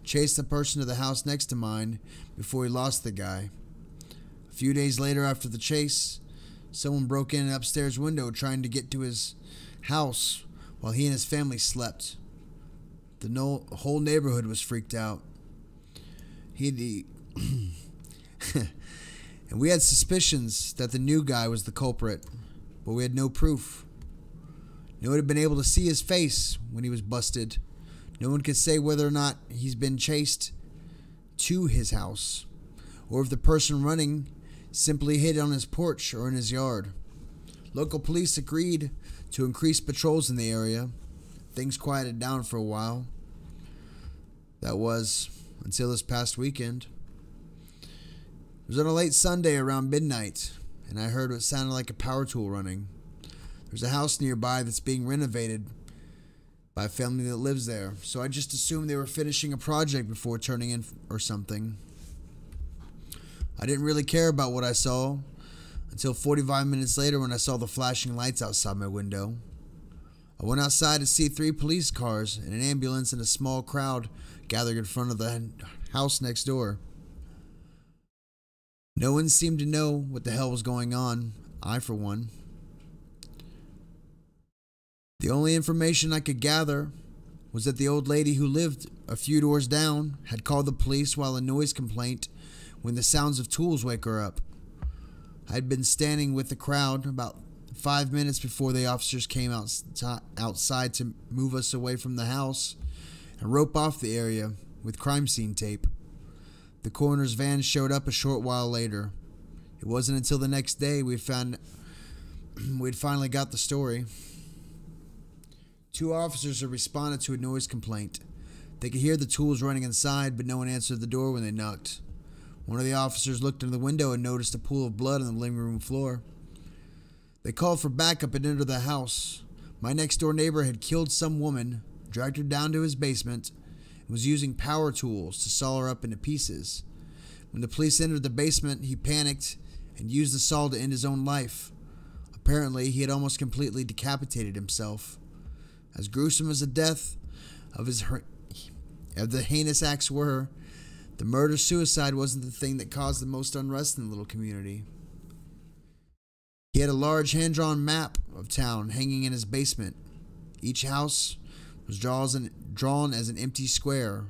chased the person to the house next to mine before he lost the guy. A few days later after the chase, Someone broke in an upstairs window trying to get to his house while he and his family slept. The whole neighborhood was freaked out. And we had suspicions that the new guy was the culprit, but we had no proof. No one had been able to see his face when he was busted. No one could say whether or not he's been chased to his house, or if the person running simply hid on his porch or in his yard. Local police agreed to increase patrols in the area. Things quieted down for a while. That was until this past weekend. It was on a late Sunday around midnight, and I heard what sounded like a power tool running. There's a house nearby that's being renovated by a family that lives there, so I just assumed they were finishing a project before turning in or something. I didn't really care about what I saw until 45 minutes later when I saw the flashing lights outside my window. I went outside to see 3 police cars and an ambulance and a small crowd gathered in front of the house next door. No one seemed to know what the hell was going on. I, for one. The only information I could gather was that the old lady who lived a few doors down had called the police while a noise complaint when the sounds of tools wake her up. I had been standing with the crowd about 5 minutes before the officers came outside to move us away from the house and rope off the area with crime scene tape. The coroner's van showed up a short while later. It wasn't until the next day we'd finally got the story. 2 officers had responded to a noise complaint. They could hear the tools running inside, but no one answered the door when they knocked. One of the officers looked in the window and noticed a pool of blood on the living room floor. They called for backup and entered the house. My next-door neighbor had killed some woman, dragged her down to his basement, and was using power tools to saw her up into pieces. When the police entered the basement, he panicked and used the saw to end his own life. Apparently, he had almost completely decapitated himself. As gruesome as the death of the heinous acts were, the murder-suicide wasn't the thing that caused the most unrest in the little community. He had a large hand-drawn map of town hanging in his basement. Each house was drawn as an empty square.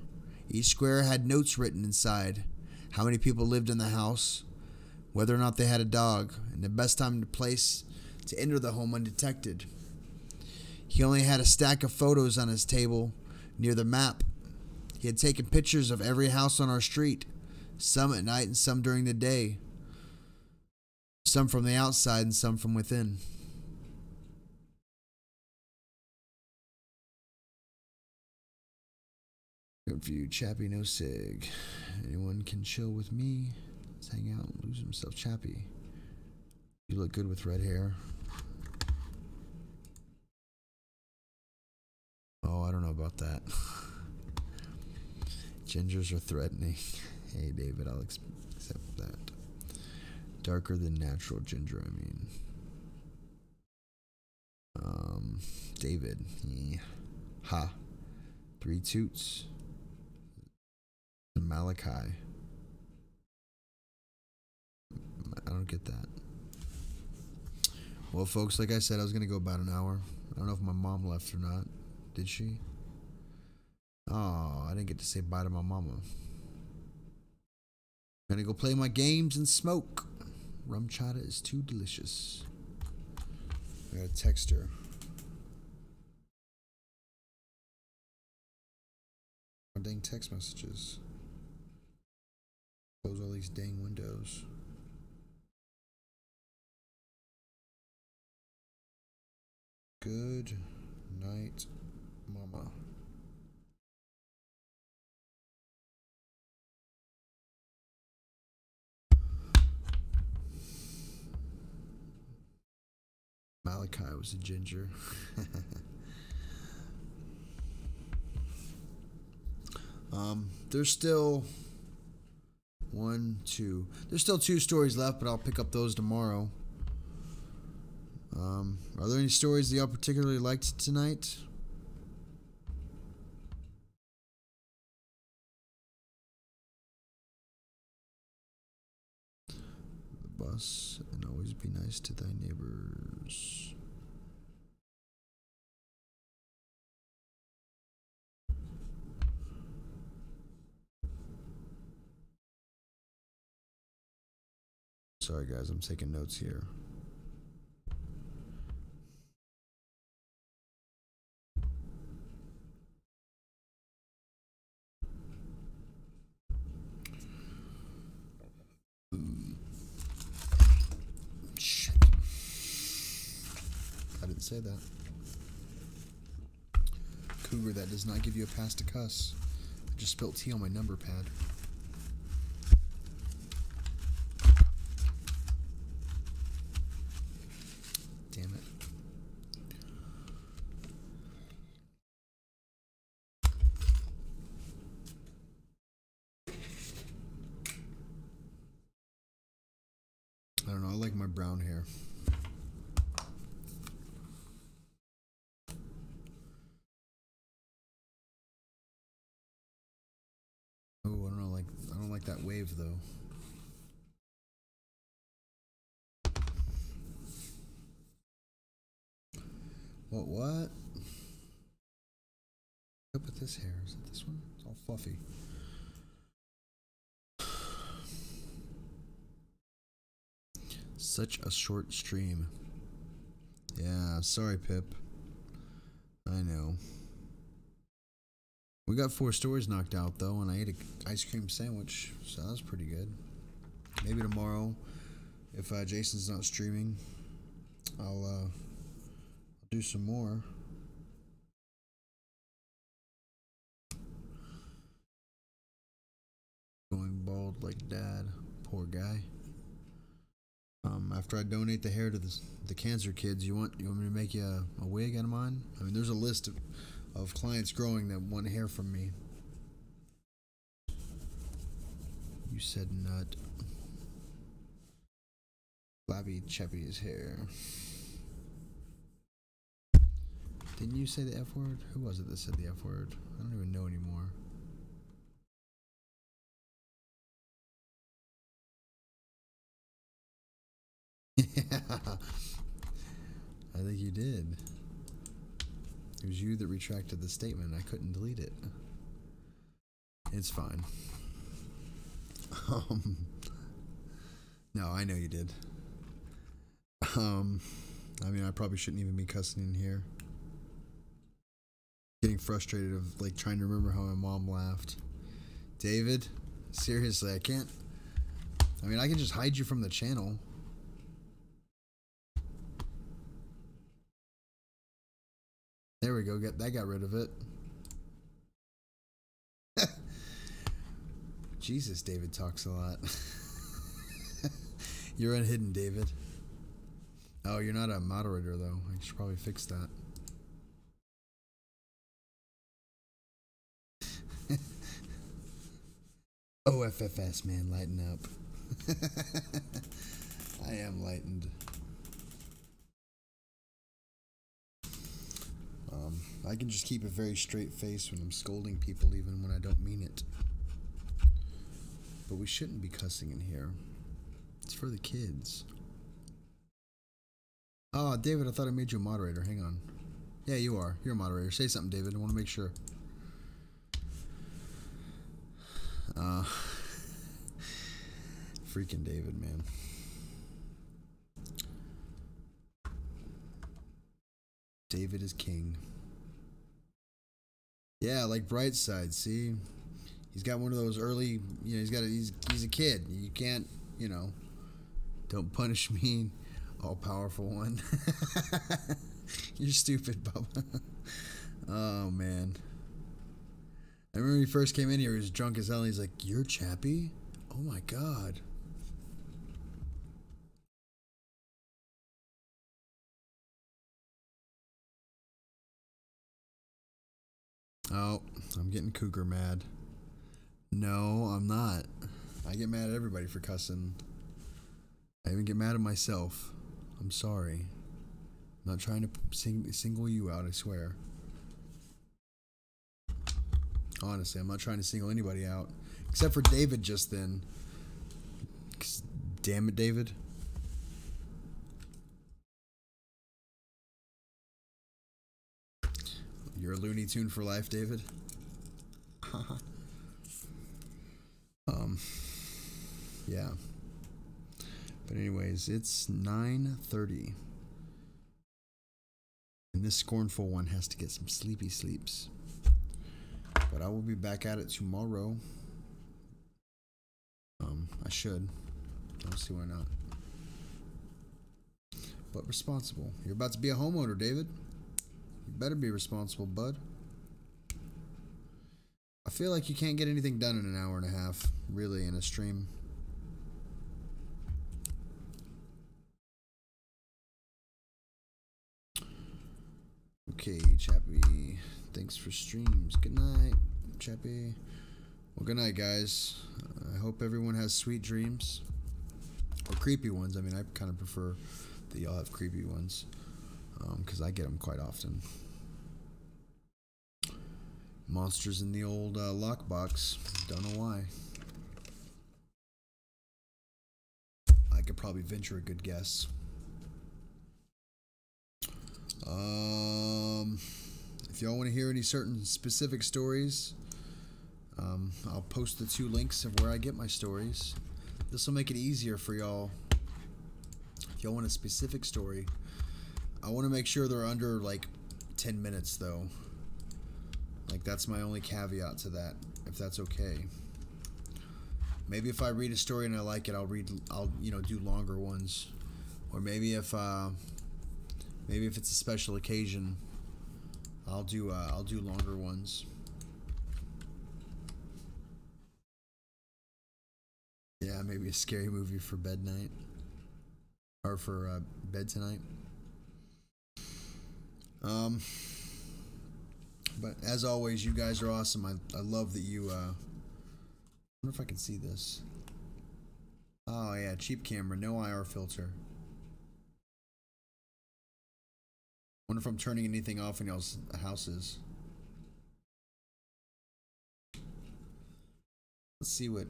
Each square had notes written inside, how many people lived in the house, whether or not they had a dog, and the best time and place to enter the home undetected. He only had a stack of photos on his table near the map. He had taken pictures of every house on our street, some at night and some during the day, some from the outside and some from within. Good for you, Chappy, no sig. Anyone can chill with me. Let's hang out and lose himself, Chappy. You look good with red hair. Oh, I don't know about that. Gingers are threatening. Hey, David, I'll accept that. Darker than natural ginger, I mean. David. Yeah. Ha. 3 toots. Malachi. I don't get that. Well, folks, like I said, I was going to go about an hour. I don't know if my mom left or not. Did she? Oh, I didn't get to say bye to my mama. I'm gonna go play my games and smoke. Rum chata is too delicious. I gotta text her. Oh, dang text messages. Close all these dang windows. Good night, Mama. Malachi was a ginger. There's still there's still 2 stories left, but I'll pick up those tomorrow. Are there any stories that y'all particularly liked tonight? The bus and always Always be nice to thy neighbors. Sorry guys, I'm taking notes here. Shit. I didn't say that. Cougar, that does not give you a pass to cuss. I just spilled tea on my number pad. Damn it. I don't know, I like my brown hair. Oh, I don't like that wave though. What? Up with this hair. Is it this one? It's all fluffy. Such a short stream. Yeah, sorry, Pip. I know. We got 4 stories knocked out though, and I ate an ice cream sandwich, so that was pretty good. Maybe tomorrow, if Jason's not streaming, I'll do some more. Going bald like Dad, poor guy. After I donate the hair to the cancer kids, you want me to make you a wig out of mine? I mean, there's a list of clients growing that want hair from me. You said nut. Flabby Chappy's hair. Didn't you say the F word? Who was it that said the F word? I don't even know anymore. Yeah, I think you did. It was you that retracted the statement. I couldn't delete it. It's fine. No, I know you did. I mean, I probably shouldn't even be cussing in here. Getting frustrated of like trying to remember how my mom laughed. David, seriously, I can't. I mean, I can just hide you from the channel. There we go. That got rid of it. Jesus, David talks a lot. You're unhidden, David. Oh, you're not a moderator, though. I should probably fix that. OFFS, man, lighten up. I am lightened. I can just keep a very straight face when I'm scolding people, even when I don't mean it. But we shouldn't be cussing in here. It's for the kids. Oh, David, I thought I made you a moderator. Hang on. Yeah, you are. You're a moderator. Say something, David. I want to make sure. Freaking David, man. David is king. Yeah, like Brightside, see? He's got one of those early, you know, he's a kid. You can't, you know, don't punish me, all-powerful one. You're stupid, Bubba. Oh, man. I remember he first came in here, he was drunk as hell, and he's like, "You're Chappy? Oh my god." Oh, I'm getting cougar mad. No, I'm not. I get mad at everybody for cussing. I even get mad at myself. I'm sorry. I'm not trying to single you out, I swear. Honestly, I'm not trying to single anybody out. Except for David just then. Damn it, David. You're a Looney Tune for life, David. Yeah. But anyways, it's 9:30. And this scornful one has to get some sleepy sleeps. But I will be back at it tomorrow. I should. Don't see why not. But responsible. You're about to be a homeowner, David. You better be responsible, bud. I feel like you can't get anything done in an hour and a half, really, in a stream. Okay, Chappy. Thanks for streams. Good night, Chappy. Well, good night, guys. I hope everyone has sweet dreams. Or creepy ones. I mean, I kind of prefer that y'all have creepy ones. Because I get them quite often. Monsters in the old lockbox. Don't know why. I could probably venture a good guess. If y'all want to hear any certain specific stories, I'll post the 2 links of where I get my stories. This will make it easier for y'all. If y'all want a specific story, I want to make sure they're under like 10 minutes though. Like that's my only caveat to that, if that's okay. Maybe if I read a story and I like it, I'll do longer ones. Or maybe if it's a special occasion, I'll do longer ones. Yeah, maybe a scary movie for bed night. Or for bed tonight. But as always, you guys are awesome. I love that you, I wonder if I can see this. Oh yeah, cheap camera, no IR filter. Wonder if I'm turning anything off in y'all's houses. Let's see what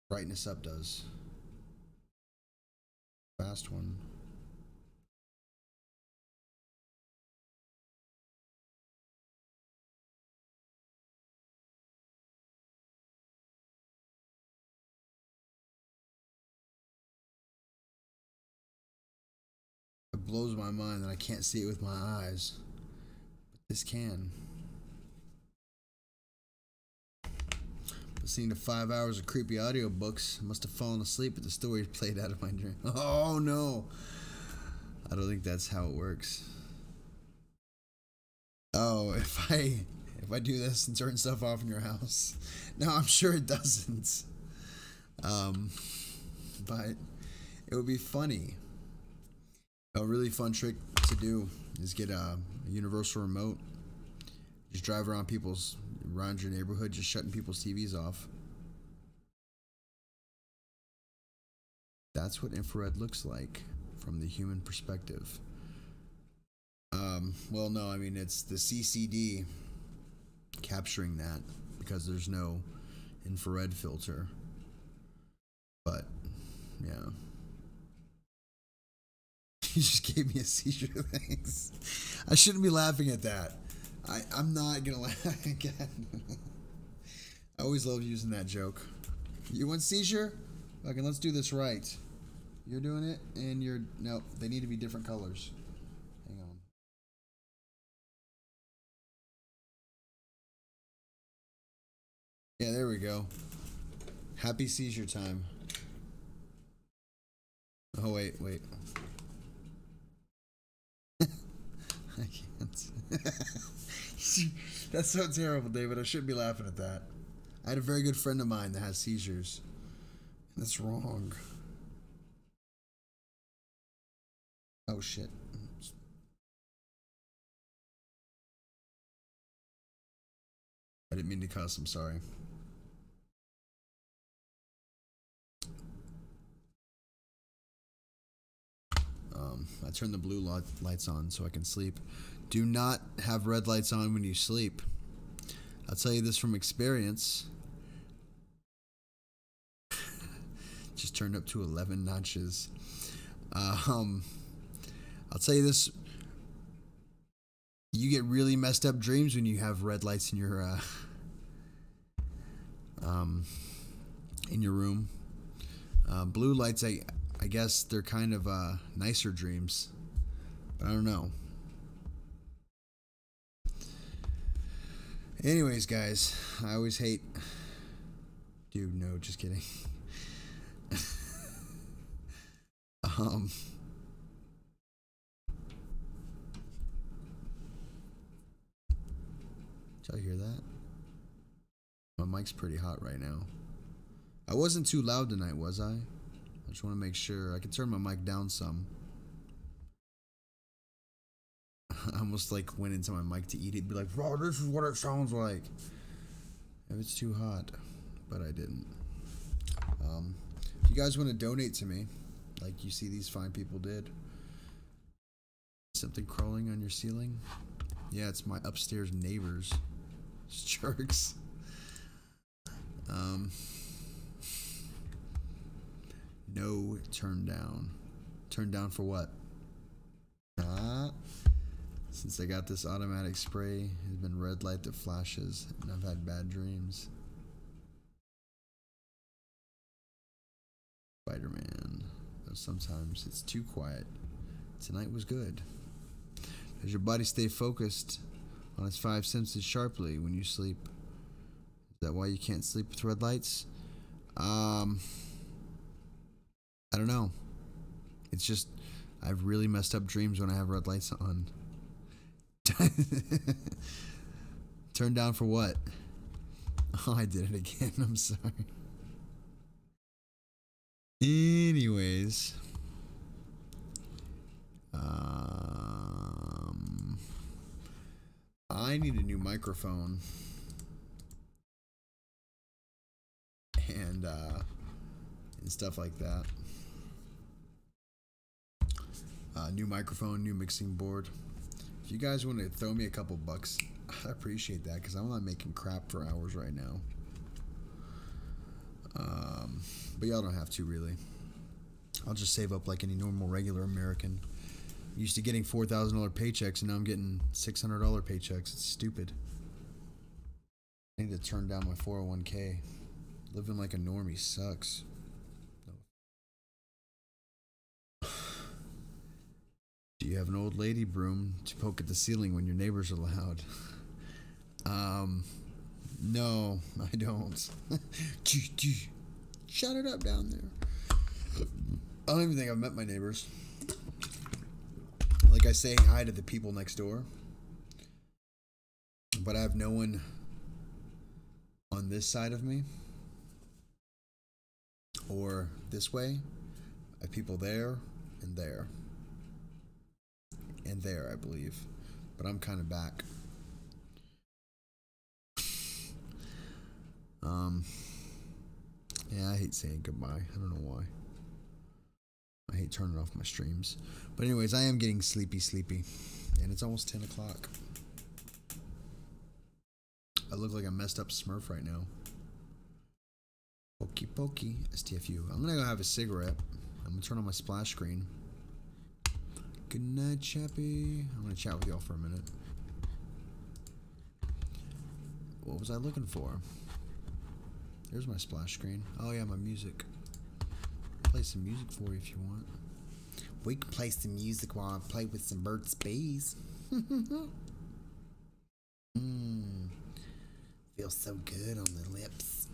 brightness up does. Fast one. It blows my mind that I can't see it with my eyes. But this can. Listening to 5 hours of creepy audiobooks. I must have fallen asleep at the stories played out of my dream. Oh no! I don't think that's how it works. Oh, if I do this and turn stuff off in your house. No, I'm sure it doesn't. But it would be funny. A really fun trick to do is get a universal remote. Just drive around your neighborhood, just shutting people's TVs off. That's what infrared looks like from the human perspective. Well, no, I mean, it's the CCD capturing that because there's no infrared filter. But, yeah. You just gave me a seizure, thanks. I shouldn't be laughing at that. I'm not gonna laugh again. I always love using that joke. You want seizure? Okay, let's do this right. You're doing it, and nope, they need to be different colors. Hang on. Yeah, there we go. Happy seizure time. Oh, wait. I can't. That's so terrible, David. I shouldn't be laughing at that. I had a very good friend of mine that has seizures. And that's wrong. Oh, shit. I didn't mean to cuss. I'm sorry. I turn the blue lights on so I can sleep. Do not have red lights on when you sleep. I'll tell you this from experience. Just turned up to 11 notches. I'll tell you this. you get really messed up dreams when you have red lights in your room. Blue lights, I guess they're kind of nicer dreams, but I don't know. Anyways, guys, I always hate. Dude, no, just kidding. Did y'all hear that? My mic's pretty hot right now. I wasn't too loud tonight, was I? I just want to make sure. I can turn my mic down some. I almost like went into my mic to eat it, be like, "Bro, this is what it sounds like." If it's too hot, but I didn't. If you guys want to donate to me, like you see these fine people did. Something crawling on your ceiling? Yeah, it's my upstairs neighbors. It's jerks. No, turn down. Turn down for what? Since I got this automatic spray, it's been red light that flashes, and I've had bad dreams. Spider-Man. Though sometimes it's too quiet. Tonight was good. Does your body stay focused on its five senses sharply when you sleep? Is that why you can't sleep with red lights? I don't know. It's just I've really messed up dreams when I have red lights on. Turn down for what? Oh, I did it again. I'm sorry. Anyways. I need a new microphone. And stuff like that. New microphone, new mixing board. If you guys want to throw me a couple bucks, I appreciate that because I'm not making crap for hours right now. But y'all don't have to really. I'll just save up like any normal regular American. I'm used to getting $4,000 paychecks and now I'm getting $600 paychecks. It's stupid. I need to turn down my 401k. Living like a normie sucks. Do you have an old lady broom to poke at the ceiling when your neighbors are loud? No, I don't. Shut it up down there. I don't even think I've met my neighbors. Like I say hi to the people next door. But I have no one on this side of me. Or this way. I have people there and there. And there, I believe. But I'm kind of back. Yeah, I hate saying goodbye. I don't know why. I hate turning off my streams. But anyways, I am getting sleepy. And it's almost 10 o'clock. I look like a messed up Smurf right now. Pokey pokey. STFU. I'm gonna go have a cigarette. I'm gonna turn on my splash screen. Good night, Chappy. I'm gonna chat with y'all for a minute. What was I looking for? There's my splash screen. Oh yeah, my music. I'll play some music for you if you want. We can play some music while I play with some Burt's Bees. Feels so good on the lips.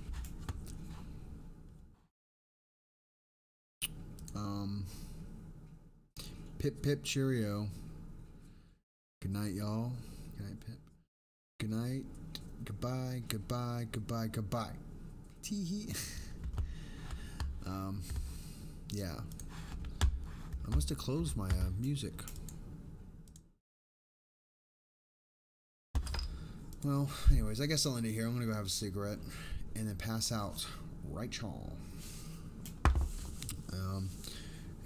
Pip pip cheerio. Good night, y'all. Good night, Pip. Good night. Goodbye. Goodbye. Goodbye. Goodbye. Tee-hee. Yeah. I must have closed my music. Well, anyways, I guess I'll end it here. I'm gonna go have a cigarette and then pass out. Right, y'all.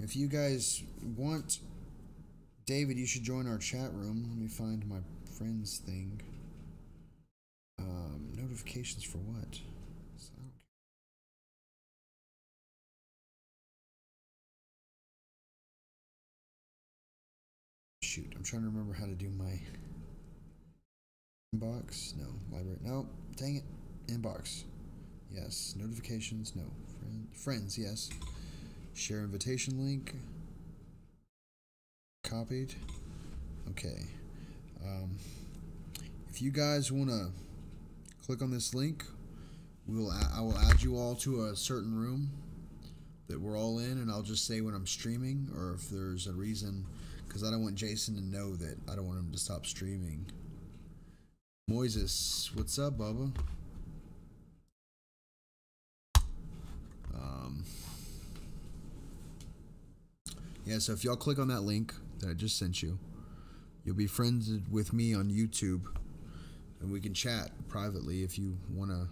If you guys want, David, you should join our chat room. Let me find my friends thing. Notifications for what? So, shoot, I'm trying to remember how to do my Inbox, no. Library, no. Dang it. Inbox, yes. Notifications, no. Friends, yes. Share invitation link. Copied. Okay. If you guys want to click on this link, I will add you all to a certain room that we're all in, and I'll just say when I'm streaming, or if there's a reason, because I don't want Jason to know that I don't want him to stop streaming. Moises, what's up, Bubba? Yeah, so if y'all click on that link that I just sent you, you'll be friends with me on YouTube, and we can chat privately if you want to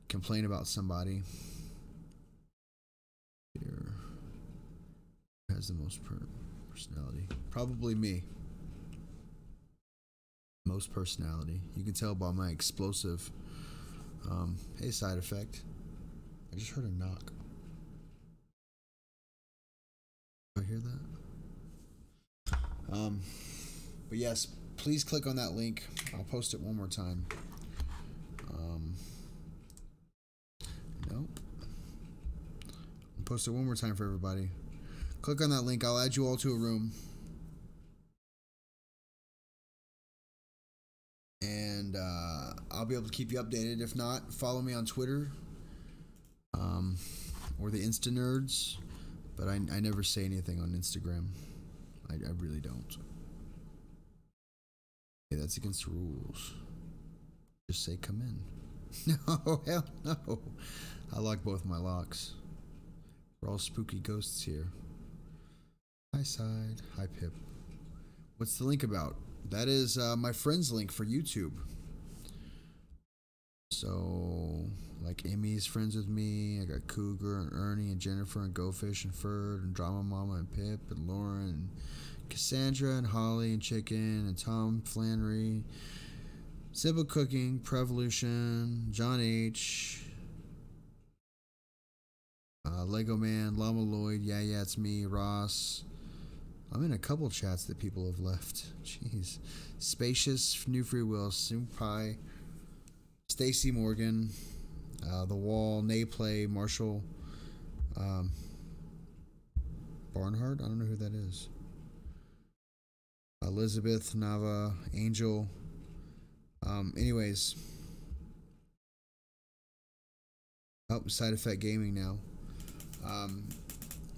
complain about somebody. Here, who has the most personality? Probably me. Most personality. You can tell by my explosive. Hey, side effect. I just heard a knock. Do I hear that? But yes, please click on that link. I'll post it one more time. Nope. I'll post it one more time for everybody. Click on that link. I'll add you all to a room. And I'll be able to keep you updated. If not, follow me on Twitter. Or the Insta Nerds. But I never say anything on Instagram. I really don't. Okay, that's against the rules. Just say come in. No, hell no. I lock both my locks. We're all spooky ghosts here. Hi, Side. Hi, Pip. What's the link about? That is my friend's link for YouTube. So, like Amy's friends with me. I got Cougar and Ernie and Jennifer and GoFish and Ferd and Drama Mama and Pip and Lauren and Cassandra and Holly and Chicken and Tom Flannery. Simple Cooking, Prevolution, John H. Lego Man, Llama Lloyd, yeah, it's me, Ross. I'm in a couple chats that people have left. Jeez. Spacious, New Free Will, Pie, Stacy Morgan, The Wall, Nayplay, Marshall, Barnhart? I don't know who that is. Elizabeth, Nava, Angel. Anyways. Oh, Side Effect Gaming now.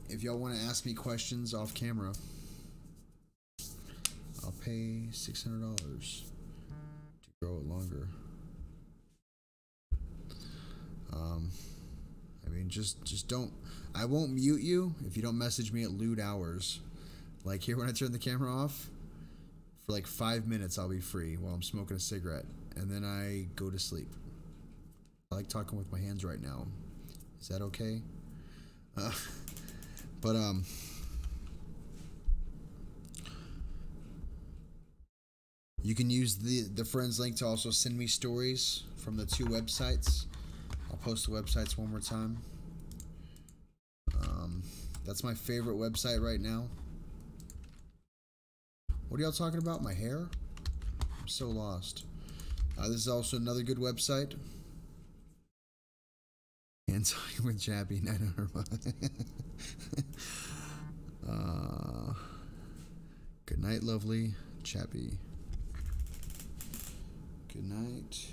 If y'all want to ask me questions off camera, I'll pay $600 to grow it longer. I mean, just don't. I won't mute you if you don't message me at lewd hours. Like here, when I turn the camera off, for like 5 minutes, I'll be free while I'm smoking a cigarette, and then I go to sleep. I like talking with my hands right now. Is that okay? You can use the friends link to also send me stories from the 2 websites. I'll post the websites one more time. That's my favorite website right now. What are y'all talking about? My hair? I'm so lost. This is also another good website. And talking with Chappy, 900 bucks. Good night, lovely Chappy. Good night.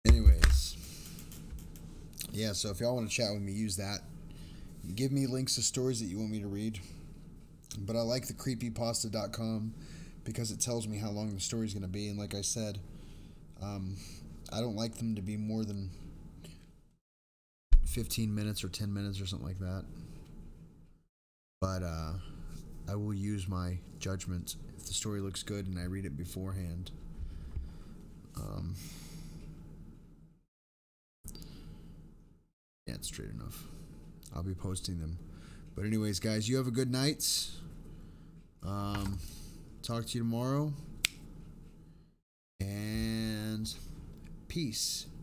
Anyways. Yeah, so if y'all want to chat with me, use that. Give me links to stories that you want me to read. But I like the creepypasta.com because it tells me how long the story's going to be. And like I said, I don't like them to be more than 15 minutes or 10 minutes or something like that. But I will use my judgment if the story looks good and I read it beforehand. Yeah, it's straight enough. I'll be posting them. But anyways, guys, you have a good night. Talk to you tomorrow. Peace.